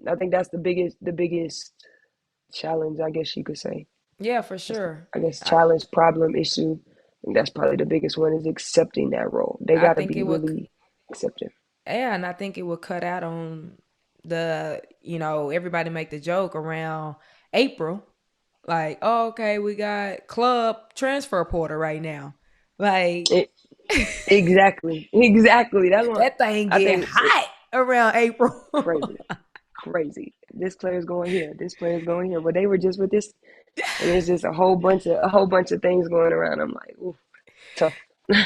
I think that's the biggest challenge, I guess you could say. Yeah, for That's sure. I guess I, challenge, problem, issue. I think that's probably the biggest one is accepting that role. They I got to think be it would. really accepting. Yeah, and I think it would cut out on everybody make the joke around April. Like, oh, okay, we got club transfer portal right now. Like It, exactly, exactly. That's one. that thing I get think hot around April. crazy, crazy. This player's going here. This player's going here. But they were just with this, and it's just a whole bunch of things going around. I'm like, ooh, tough.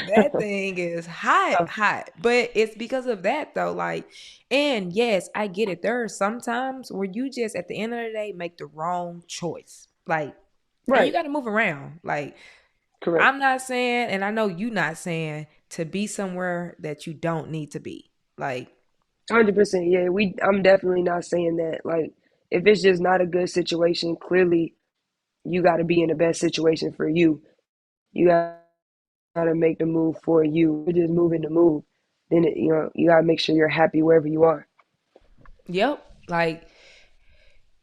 That thing is hot, hot. But it's because of that though. Like, and yes, I get it. There are sometimes where you just at the end of the day make the wrong choice. Like, and you Right. gotta move around. Like, Correct. I'm not saying, and I know you not saying to be somewhere that you don't need to be. Like, 100%. Yeah, I'm definitely not saying that. Like, if it's just not a good situation, clearly you got to be in the best situation for you. You got to make the move for you. You're just moving to move. Then you got to make sure you're happy wherever you are. yep. Like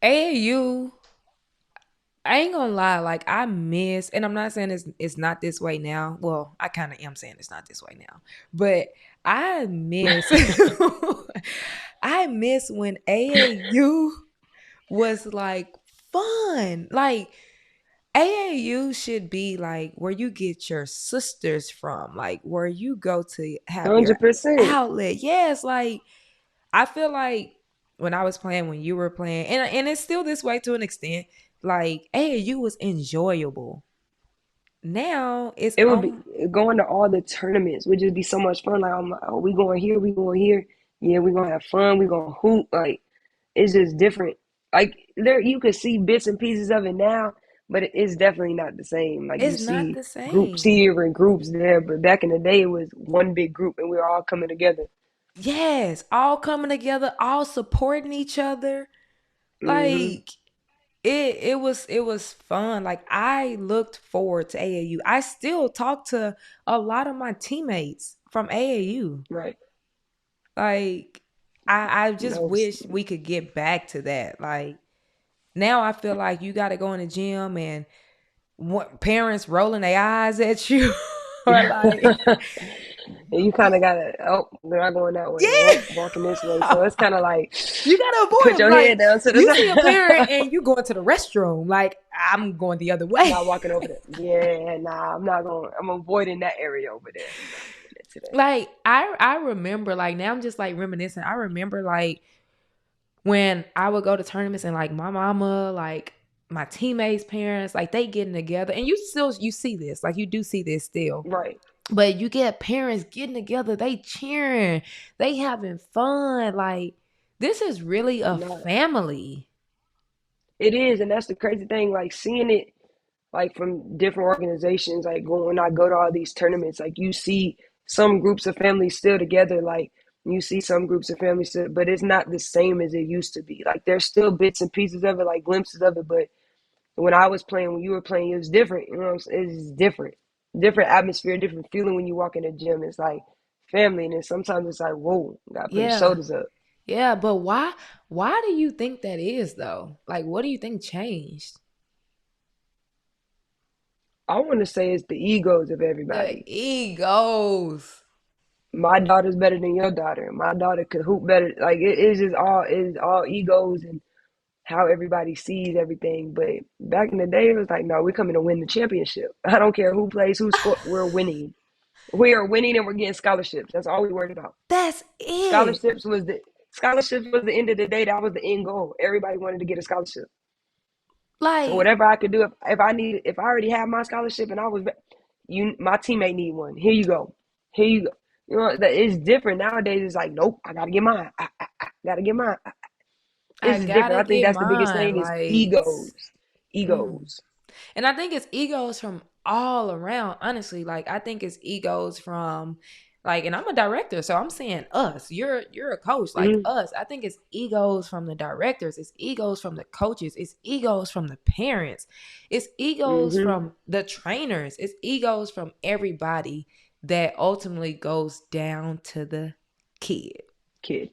AAU, I ain't gonna lie, like I miss, and I'm not saying it's not this way now. Well, I kind of am saying it's not this way now, but I miss, I miss when AAU was like fun. Like AAU should be like where you get your sisters from, like where you go to have your 100%. outlet. Yes, like I feel like when I was playing, when you were playing, and it's still this way to an extent. Like AAU was enjoyable. Now it's It would be going to all the tournaments would just be so much fun. Like, oh, we going here, we going here. Yeah, we gonna have fun. We gonna hoop. Like, it's just different. Like there, you could see bits and pieces of it now, but it's definitely not the same. Like you it's not see the groups same. here and groups there, but back in the day, it was one big group and we were all coming together. Yes, all coming together, all supporting each other. Hmm. Like it was fun. Like I looked forward to AAU. I still talk to a lot of my teammates from AAU. Right. Like I just No. wish we could get back to that. Like now I feel like you got to go in the gym and parents rolling their eyes at you or like And you kind of gotta. Oh, they're not going that way. Oh, walking this way. yeah. So it's kind of like You gotta avoid put them. your Like head down to the you see a parent side. and you going to the restroom. Like I'm going the other I'm way. not walking over there. Yeah, nah, I'm not going. I'm avoiding that area over there. I'm not doing it today. Like I remember like now I'm just like reminiscing. I remember like when I would go to tournaments and like my mama, like my teammates' parents, like they getting together, and you see this, like you do see this still, Right. but you get parents getting together, they cheering, they having fun, like this is really a No, family. it is, and that's the crazy thing. Like seeing it, like from different organizations. Like when I go to all these tournaments, like you see some groups of families still together. Like you see some groups of families still, but it's not the same as it used to be. Like there's still bits and pieces of it, like glimpses of it. But when I was playing, when you were playing, it was different. You know, what I'm saying? It's different, different atmosphere, different feeling when you walk in the gym. It's like family, and then sometimes it's like, whoa, gotta put the Yeah, shoulders up. yeah, but why do you think that is though? Like what do you think changed? I want to say it's the egos of The everybody. egos. My daughter's better than your daughter. My daughter could hoop better. Like it's just all egos and how everybody sees everything. But back in the day, it was like, no, we're coming to win the championship. I don't care who plays, who score. We're winning. We are winning, and we're getting scholarships. That's all we worried about. That's it. Scholarships was the end of the day. That was the end goal. Everybody wanted to get a scholarship. So Like whatever I could do, if I already have my scholarship and I was, my teammate need one. Here you go. Here you go. You know, it's different nowadays. It's like, nope, I gotta get mine. I gotta get mine. I It's just different. gotta I think get that's the biggest mine. thing is Like, egos. mm. Egos. And I think it's egos from all around. Honestly, like I think it's egos from, like, and I'm a director, so I'm saying us. You're a coach, like Mm-hmm. us. I think it's egos from the directors. It's egos from the coaches. It's egos from the parents. It's egos Mm-hmm. from the trainers. It's egos from everybody that ultimately goes down to the kid. Kid.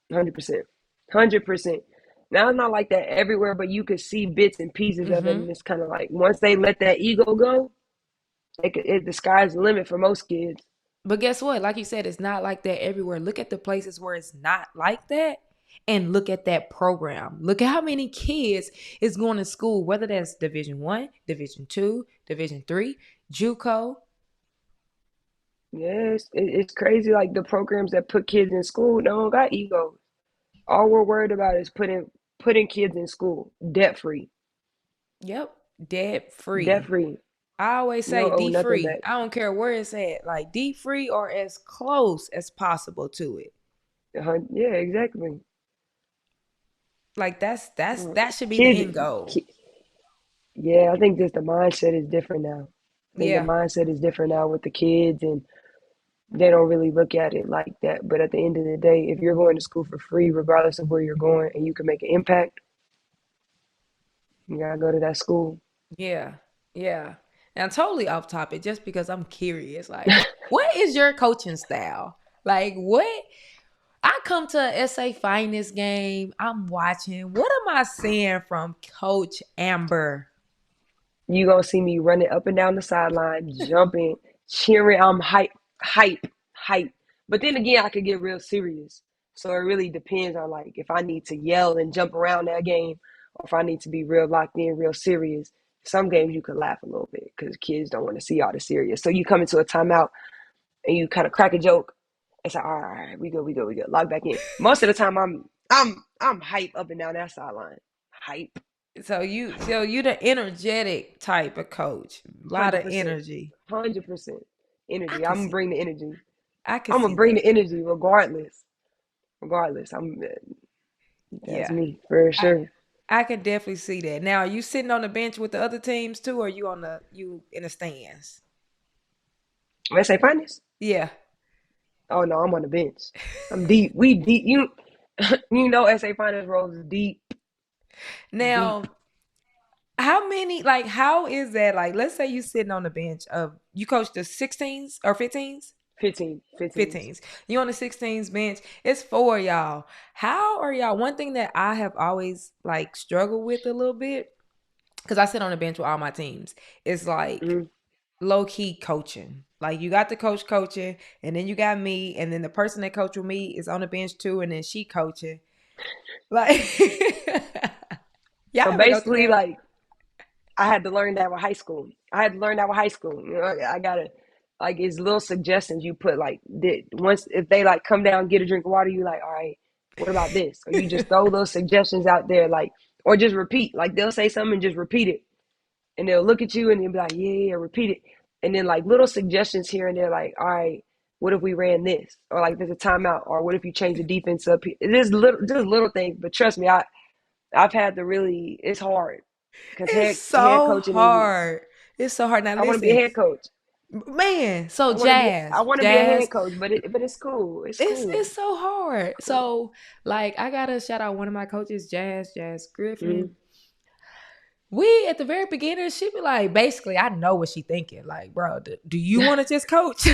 100%. 100%. Now it's not like that everywhere, but you could see bits and pieces of it, Mm-hmm. and it's kind of like once they let that ego go, the sky's the limit for most kids. But guess what? Like you said, it's not like that everywhere. Look at the places where it's not like that and look at that program. Look at how many kids is going to school, whether that's Division 1, Division 2, Division 3, JUCO. Yes, it's crazy. Like the programs that put kids in school, they don't got egos. All we're worried about is putting kids in school, debt free, Yep, debt debt free. free. I always You say don't owe deep nothing free. back. I don't care where it's at, like deep free or as close as possible to it. Yeah, exactly. Like Mm. that should be the Kids, end goal. ki- yeah, I think just the mindset is different now. I think the Yeah. mindset is different now with the kids, and they don't really look at it like that. But at the end of the day, if you're going to school for free, regardless of where you're going, and you can make an impact, you gotta go to that school. Yeah. Yeah. And totally off topic just because I'm curious. Like, what is your coaching style? Like, what I come to a SA Finest game, I'm watching. What am I seeing from Coach Amber? You gonna see me running up and down the sideline, jumping, cheering. I'm hype. But then again, I could get real serious. So it really depends on like if I need to yell and jump around that game, or if I need to be real locked in, real serious. Some games you could laugh a little bit because kids don't want to see all the serious. So you come into a timeout and you kind of crack a joke. It's like, all right, we go, lock back in. Most of the time, I'm hype up and down that sideline, hype, So you the energetic type of coach. A lot of 100%, energy. 100% I energy. can I'm gonna see bring the energy. I can I'm gonna see bring that. the energy regardless. Regardless, that's Yeah. me for I sure. I can definitely see that. Now, are you sitting on the bench with the other teams too, or you in the stands? When I say finest, Yeah. oh no, I'm on the bench. I'm deep. We deep. You know, SA finest rolls deep, deep. Now, how many like how is that like let's say you sitting on the bench of you coach the 16s or 15s? 15, 15. 15s. You on the 16s bench. It's four of y'all. How are y'all? One thing that I have always like struggled with a little bit because I sit on the bench with all my teams. It's like Mm-hmm. low key coaching. Like you got the coach coaching, and then you got me, and then the person that coach with me is on the bench too, and then she coaching. Like y'all So ever go through basically, that? like I had to learn that with high school. I had to learn that with high school. You know, I gotta like it's little suggestions you put like once if they like come down get a drink of water, you like all right, what about this? Or you just throw those suggestions out there like or just repeat like they'll say something and just repeat it and they'll look at you and they'll be like yeah, repeat it and then like little suggestions here and there like all right. What if we ran this? Or like there's a timeout? Or what if you change the defense up? It's just little things, but trust me, I've had to really. It's hard because It's head so coaching is. hard. It's so hard. Now I want to be a listen, head coach. man. So I jazz, want to be a head jazz. coach, but it's cool. It's It's cool. so hard. It's cool. So like I gotta shout out one of my coaches, Jazz Griffin. Mm-hmm. We at the very beginning, she be like, basically, I know what she thinking. Like, bro, do you want to just coach?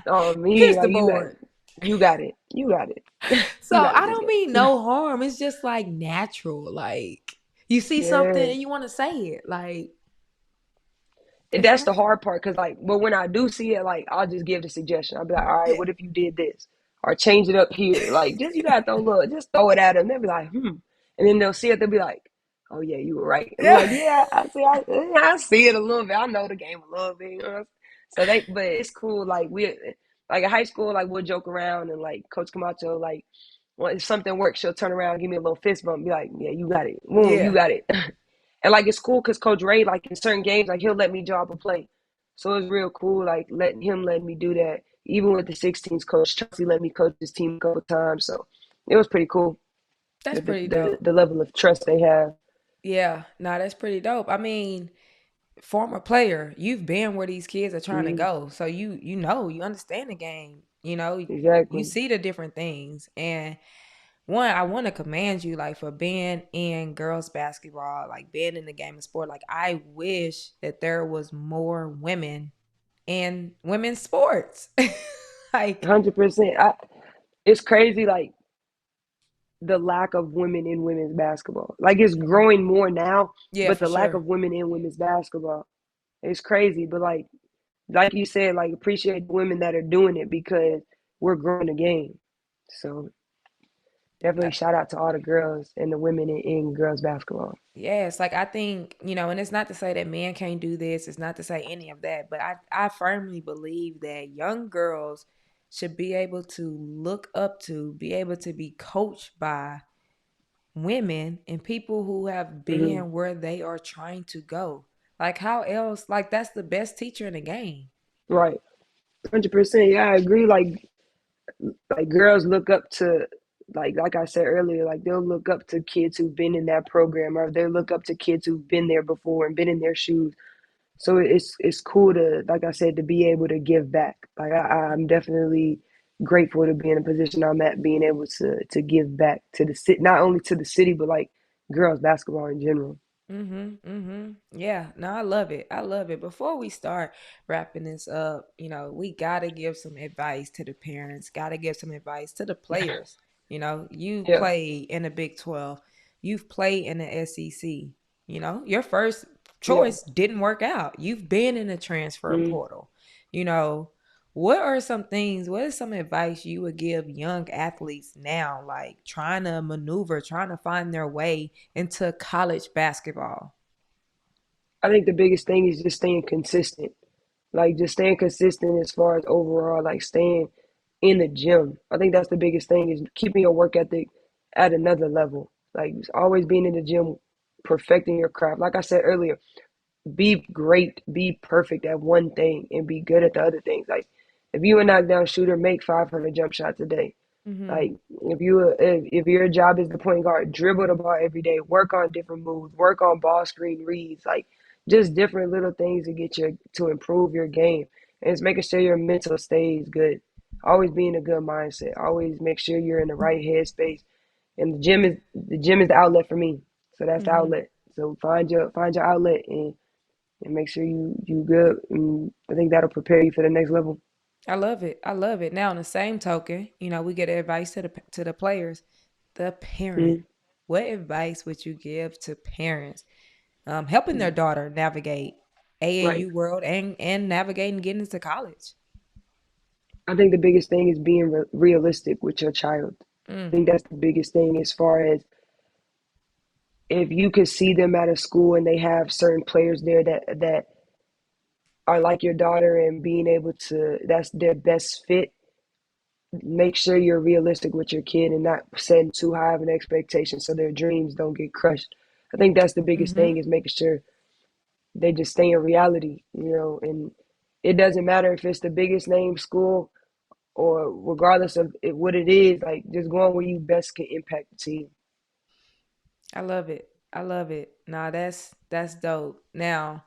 Oh me, Here's the like board. you got it. You got it. So You got it, I this don't game. mean no harm. It's just like natural. Like you see something Yeah. and you want to say it. Like And it's that's the natural. hard part because like, but when I do see it, like I'll just give the suggestion. I'll be like, all right, Yeah. what if you did this or change it up here? Like, just you gotta just throw it at them. They'll be like, and then they'll see it. They'll be like, oh yeah, you were right. I'm Yeah. like, yeah, I see it a little bit. I know the game a little bit. You know? So but it's cool. Like like in high school, like we'll joke around and like Coach Camacho, like, well, if something works, she'll turn around, and give me a little fist bump, be like, yeah, you got it. Boom, you Yeah. got it. And like it's cool because Coach Ray, like in certain games, like he'll let me drop a play. So it's real cool, like letting me do that. Even with the 16s, Coach Chelsea let me coach his team a couple times. So it was pretty cool. That's The pretty the, dope. the level of trust they have. Yeah. Nah, that's pretty dope. I mean, former player, you've been where these kids are trying to Mm, go. So you know, you understand the game. You know, you exactly. see the different things. And one, I want to commend you like for being in girls basketball, like being in the game of sport. Like I wish that there was more women in women's sports. Like 100%. It's crazy, like the lack of women in women's basketball. Like it's growing more now, yeah, but for the lack sure. of women in women's basketball is crazy. But like you said, like appreciate the women that are doing it because we're growing the game. So definitely shout out to all the girls and the women in girls basketball. Yes, like I think, and it's not to say that men can't do this, it's not to say any of that, but I firmly believe that young girls should be able to look up to, be able to be coached by women and people who have Hmm. been where they are trying to go. Like how else? Like that's the best teacher in the game. Right. 100%. Yeah, I agree. Like girls look up to like I said earlier, like they'll look up to kids who've been in that program, or they'll look up to kids who've been there before and been in their shoes. So it's cool to, like I said, to be able to give back. Like I'm definitely grateful to be in a position I'm at, being able to give back to the city, not only to the city, but like girls basketball in general. Yeah, no, I love it. I love it. Before we start wrapping this up, we gotta give some advice to the parents, gotta give some advice to the players. You Yeah. play in the Big 12, you've played in the SEC. Your first Yeah. choice didn't work out. You've been in the transfer Mm. portal. You know, what is some advice you would give young athletes now, like trying to maneuver, trying to find their way into college basketball? I think the biggest thing is just staying consistent. Like just staying consistent as far as overall, like staying in the gym. I think that's the biggest thing is keeping your work ethic at another level. Like always being in the gym, perfecting your craft. Like I said earlier, be great, be perfect at one thing, and be good at the other things. Like if you a knockdown shooter, make 500 jump shots a day. Mm-hmm. Like if your job is the point guard, dribble the ball every day, work on different moves, work on ball screen reads, like just different little things to get you to improve your game. And it's making sure your mental stays good. Always be in a good mindset. Always make sure you're in the right headspace. And the gym is the outlet for me. So that's the Mm-hmm. outlet. So find your outlet and make sure you good. And I think that'll prepare you for the next level. I love it. I love it. Now, on the same token, we get advice to the players, the parent. Mm-hmm. What advice would you give to parents helping their daughter navigate Right. AAU world and navigating getting into college? I think the biggest thing is being realistic with your child. I Mm, think that's the biggest thing as far as if you could see them at a school and they have certain players there that are like your daughter and being able to that's their best fit, make sure you're realistic with your kid and not setting too high of an expectation so their dreams don't get crushed. I think that's the biggest mm-hmm. thing is making sure they just stay in reality, and it doesn't matter if it's the biggest name school or regardless of what it is, like just going where you best can impact the team. I love it. I love it. Nah, that's dope. Now,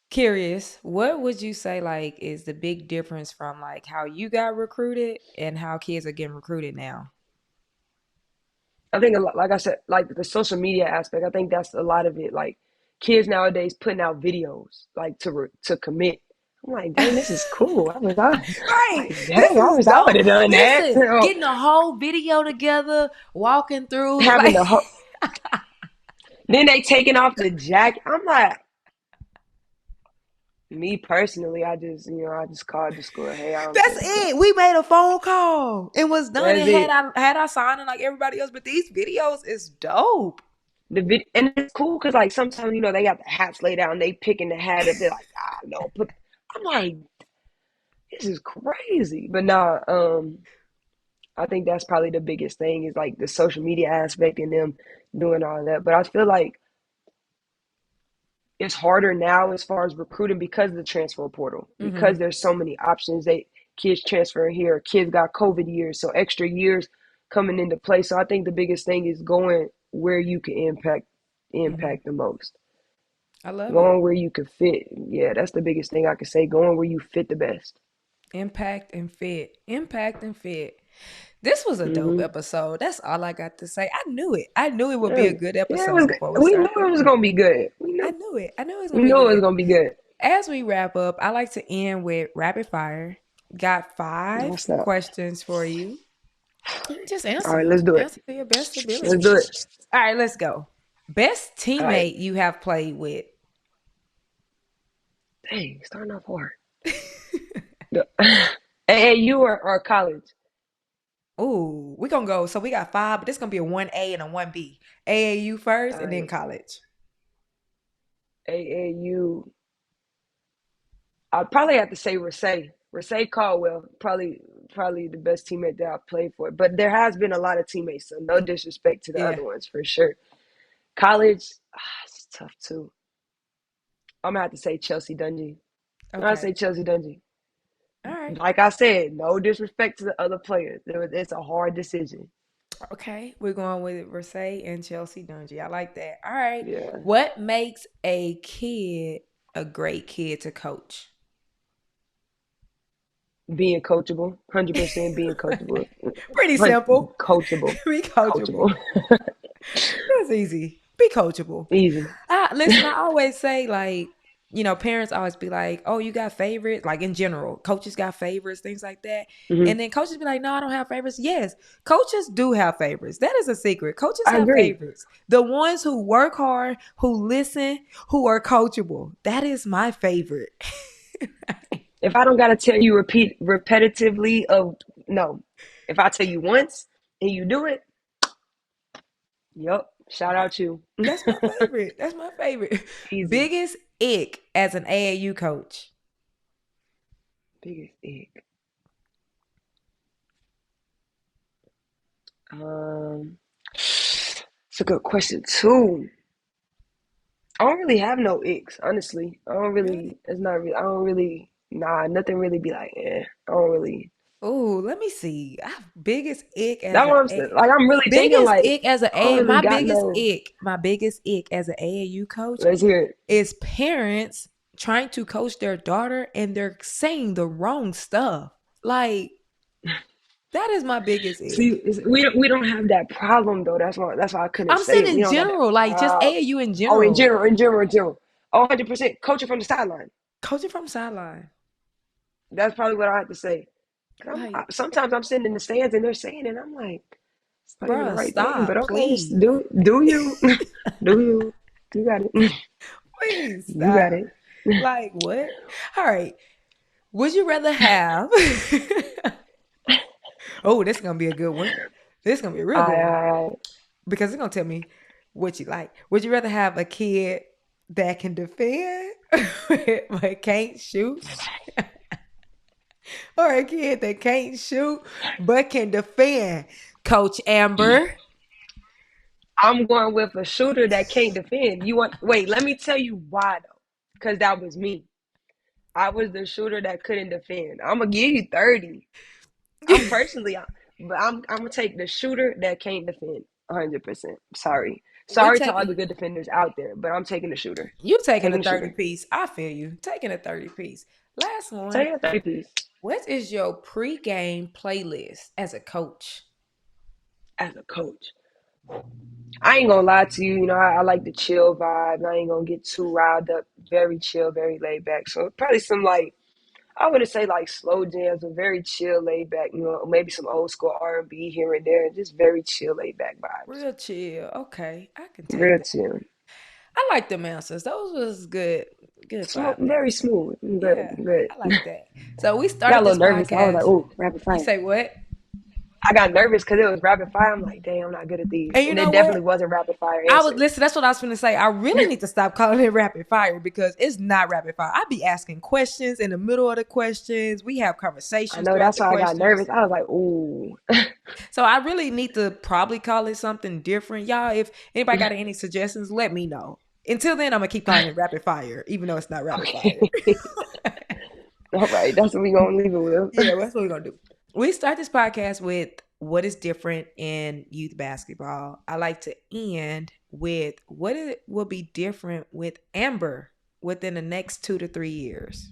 curious, what would you say like is the big difference from like how you got recruited and how kids are getting recruited now? I think a lot, like I said, like the social media aspect. I think that's a lot of it. Like kids nowadays putting out videos like to commit. I'm like, dang, this is cool. Right. Like, This dang, is I would dope. have done that. Listen, getting a whole video together, walking through Having like the whole, then they taking off the jacket. I'm like, me personally, I just called the school. Hey, I don't that's think so. it. We made a phone call. It was done That's and had it. I had I signing like everybody else, but these videos is dope. And it's cool because like sometimes they got the hats laid out and they picking the hat up. They're like, no, put. I'm like, this is crazy. But nah, I think that's probably the biggest thing is like the social media aspect and them doing all that. But I feel like it's harder now as far as recruiting because of the transfer portal, Mm-hmm. because there's so many options. Kids transfer here, kids got COVID years, so extra years coming into play. So I think the biggest thing is going where you can impact Mm-hmm. impact the most. I love it. Going where you can fit. Yeah, that's the biggest thing I could say. Going where you fit the best. Impact and fit. Impact and fit. This was a dope Hmm. episode. That's all I got to say. I knew it. I knew it would be Yeah, a good yeah, episode before we we knew started it was recording. gonna be good. We I knew knew it. I knew it was we gonna be knew it was good. gonna be good. As we wrap up, I like to end with rapid fire. Got No 5 stop. questions for you. Just All answer right, them. let's do it. Answer to your best Let's ability. do it. All right, let's go. Best All right. teammate you have played with. Dang, starting off hard. The- AAU or college? Ooh, we gonna go. So we got 5, but this gonna be a 1A and a 1B. AAU first All and then right. college. AAU. I'd probably have to say Rasay. Rasay Caldwell, probably the best teammate that I've played for. But there has been a lot of teammates, so no disrespect to the Yeah. other ones for sure. College, it's tough too. I'm gonna have to say Chelsea Dungy. I'm gonna Okay. say Chelsea Dungy. All right. Like I said, no disrespect to the other players. It's a hard decision. Okay. We're going with Versailles and Chelsea Dungy. I like that. All right. Yeah, What makes a kid a great kid to coach? being coachable, 100% being coachable, Pretty simple. coachable, Be coachable. coachable, That's easy. Be coachable. easy. Listen, I always say, like, parents always be like, oh, you got favorites? Like, in general, coaches got favorites, things like that. Hmm. And then coaches be like, no, I don't have favorites. Yes, coaches do have favorites. That is a secret. Coaches I have agree. favorites. The ones who work hard, who listen, who are coachable. That is my favorite. If I don't gotta tell you repetitively of no, if I tell you once and you do it, yup, shout out you. That's my favorite. That's my favorite. Easy. Biggest ick as an AAU coach. Biggest ick. It's a good question too. I don't really have no icks, honestly. I don't Really? really. It's not really. I don't really. Nah, nothing really be like. I don't really. Oh, let me see. Biggest ick as That's a what I'm saying. Like I'm really thinking. biggest Like ick as a I don't really my got biggest no. ick, my biggest ick as an AAU coach Let's hear it. is parents trying to coach their daughter and they're saying the wrong stuff. Like, that is my biggest See, ick. we don't have that problem though. That's why I couldn't I'm say saying it. We in don't got that general, like just problem. AAU in Oh, in general. general, in general, in general. Oh, 100%. Coaching from the sideline. Coaching from sideline. That's probably what I have to say. Like, Sometimes I'm sitting in the stands and they're saying it. I'm like, it's not even the bruh, right thing, but stop, okay, just please. do you, do you, you got it, Please you got stop. it. Like, what? All right. Would you rather have Oh, this is gonna be a good one. This is gonna be a real good one. I Because it's gonna tell me what you like. Would you rather have a kid that can defend but can't shoot, or a kid that can't shoot but can defend? Coach Amber. I'm going with a shooter that can't defend. You want? Wait, let me tell you why though, because that was me. I was the shooter that couldn't defend. I'm gonna give you 30. But I'm gonna take the shooter that can't defend 100%. We Sorry to all taking the good defenders out there, but I'm taking the shooter. you taking a Taking the 30 shooter. piece. I feel you. Taking a 30 piece. Last one. Taking a 30 piece What is your pregame playlist as a coach? as a coach. I ain't gonna lie to you. You know, I like the chill vibe. I ain't gonna get too riled up. Very chill, very laid back. So probably some like I wouldn't say like slow jams, but very chill, laid back. You know, maybe some old school R&B here and there. Just very chill, laid back vibes. Real chill. Okay, I can take Real that. chill. I like the answers. Those was good. Good Smooth, 5 very answers. smooth. Good, Yeah, good. I like that. So we Got started a this little nervous. I was like, podcast. "Oh, rapid You fire." say what? I got nervous because it was rapid fire. I'm like, "Damn, I'm not good at these." And you And know it what? definitely wasn't rapid fire I was answers. listen. That's what I was going to say. I really need to stop calling it rapid fire because it's not rapid fire. I be asking questions in the middle of the questions. We have I conversations know throughout that's the why I got nervous. questions. I was like, "Ooh." So I really need to probably call it something different, y'all. If anybody got any suggestions, let me know. Until then, I'm gonna keep calling it rapid fire, even though it's not rapid fire. Okay. All right, that's what we gonna leave it with. Yeah, that's what we're gonna do. We start this podcast with what is different in youth basketball. I like to end with what it will be different with Amber within the next 2 to 3 years.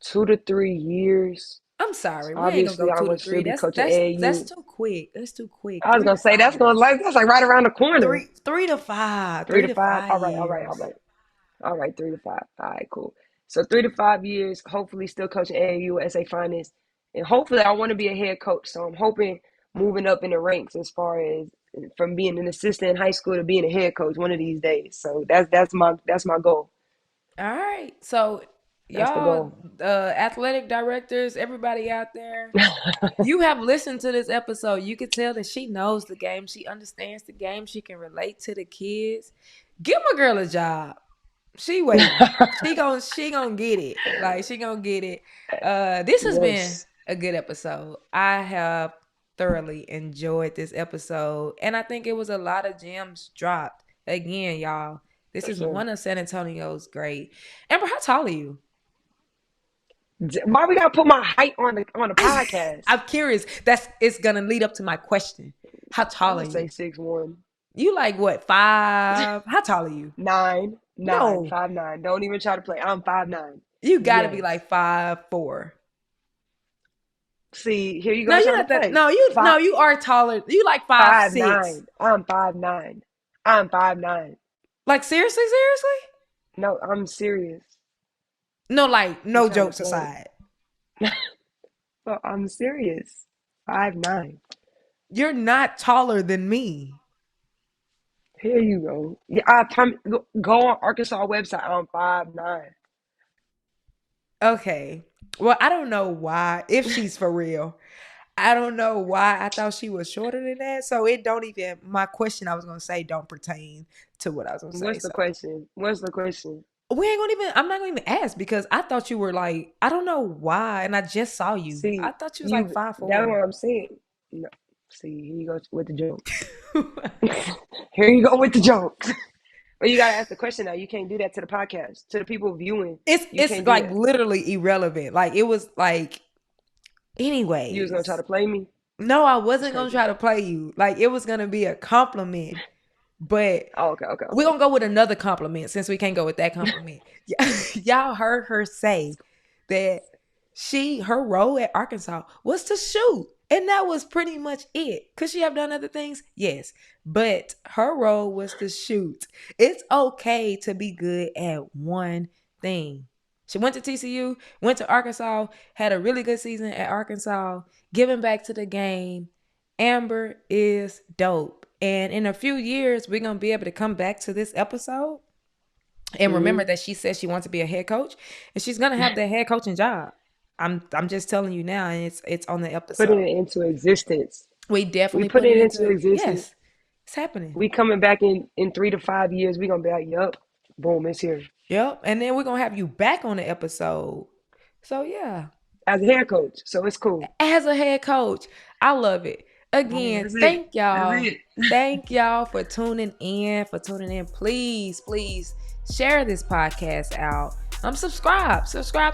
2 to 3 years. I'm sorry, we ain't gonna Obviously, go I 2 to would still 3. be That's coaching that's that's AAU. too quick. That's too quick. I was 3 to gonna say that's 5. that's like right around the corner. 3 to 5. Three Three to to five. five All right, all right, all years. right. All right, 3 to 5. All right, cool. So 3 to 5 years, hopefully still coaching AAU SA finest. And hopefully I want to be a head coach. So I'm hoping moving up in the ranks as far as from being an assistant in high school to being a head coach one of these days. So that's my goal. All right. So That's the y'all goal. athletic directors, everybody out there, you have listened to this episode. You can tell that she knows the game. She understands the game. She can relate to the kids. Give my girl a job. She waiting. She gonna get it. Like she gonna get it. This has been Yes. a good episode. I have thoroughly enjoyed this episode, and I think it was a lot of gems dropped. Again, y'all, this is sure. one of San Antonio's great. Amber, how tall are you? Why we gotta put my height on the podcast? I'm curious. It's gonna lead up to my question. How I'm tall are gonna say you? 6'1". You like what, 5? How tall are you? 9, No. 5'9". Don't even try to play. I'm 5'9". You gotta be Yes. like 5'4". See, here you go No, you're trying not to that. play. No, you are taller. You like 5'6". 5'9". I'm 5'9". I'm 5'9". Like seriously? No, I'm serious. No, like I'm no trying to jokes play. aside. Well, I'm serious. 5'9". You're not taller than me. Here you go. Yeah, go on Arkansas website. I'm 5'9". Okay. Well, I don't know why. If she's for real, I don't know why I thought she was shorter than that. So it don't even. My question I was gonna say don't pertain to what I was gonna say. What's the So question? What's the question? we ain't gonna even. I'm not gonna even ask because I thought you were like. I don't know why, and I just saw you. I See, thought you was like that's what 5'4". I'm saying. No. See, here you go with the jokes. Here you go with the jokes. Well, you gotta ask the question now. You can't do that to the podcast. To the people viewing, you It's can't do like that. literally irrelevant. Like it was like. You was gonna try Anyways, to play me? no, I That's wasn't gonna crazy. try to play you. Like it was gonna be a compliment, but Oh, okay. we're gonna go with another compliment since we can't go with that compliment. Y'all heard her say that her role at Arkansas was to shoot. And that was pretty much it. Could she have done other things? Yes. But her role was to shoot. It's okay to be good at one thing. She went to TCU, went to Arkansas, had a really good season at Arkansas, giving back to the game. Amber is dope. And in a few years, we're going to be able to come back to this episode and remember that she said she wants to be a head coach, and she's going to have the head coaching job. I'm just telling you now, and it's on the episode. Putting it into existence. We definitely put it into existence. existence. Yes, it's happening. We coming back in 3 to 5 years. We gonna be like, yup, boom, it's here. Yep, and then we're gonna have you back on the episode. So yeah, as a head coach, so it's cool. As a head coach, I love it. Again, thank y'all. Thank y'all for tuning in. Please share this podcast out. Subscribe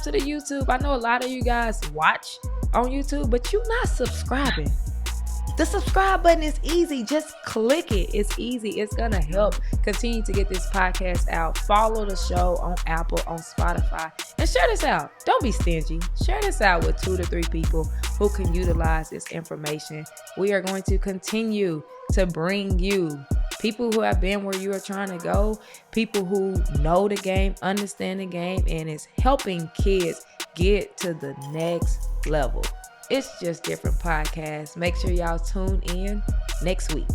to the YouTube. I know a lot of you guys watch on YouTube, but you're not subscribing. The subscribe button is easy. Just click it. It's easy. It's going to help continue to get this podcast out. Follow the show on Apple, on Spotify, and share this out. Don't be stingy. Share this out with 2 to 3 people who can utilize this information. We are going to continue to bring you people who have been where you are trying to go, people who know the game, understand the game, and is helping kids get to the next level. It's just different podcasts. Make sure y'all tune in next week.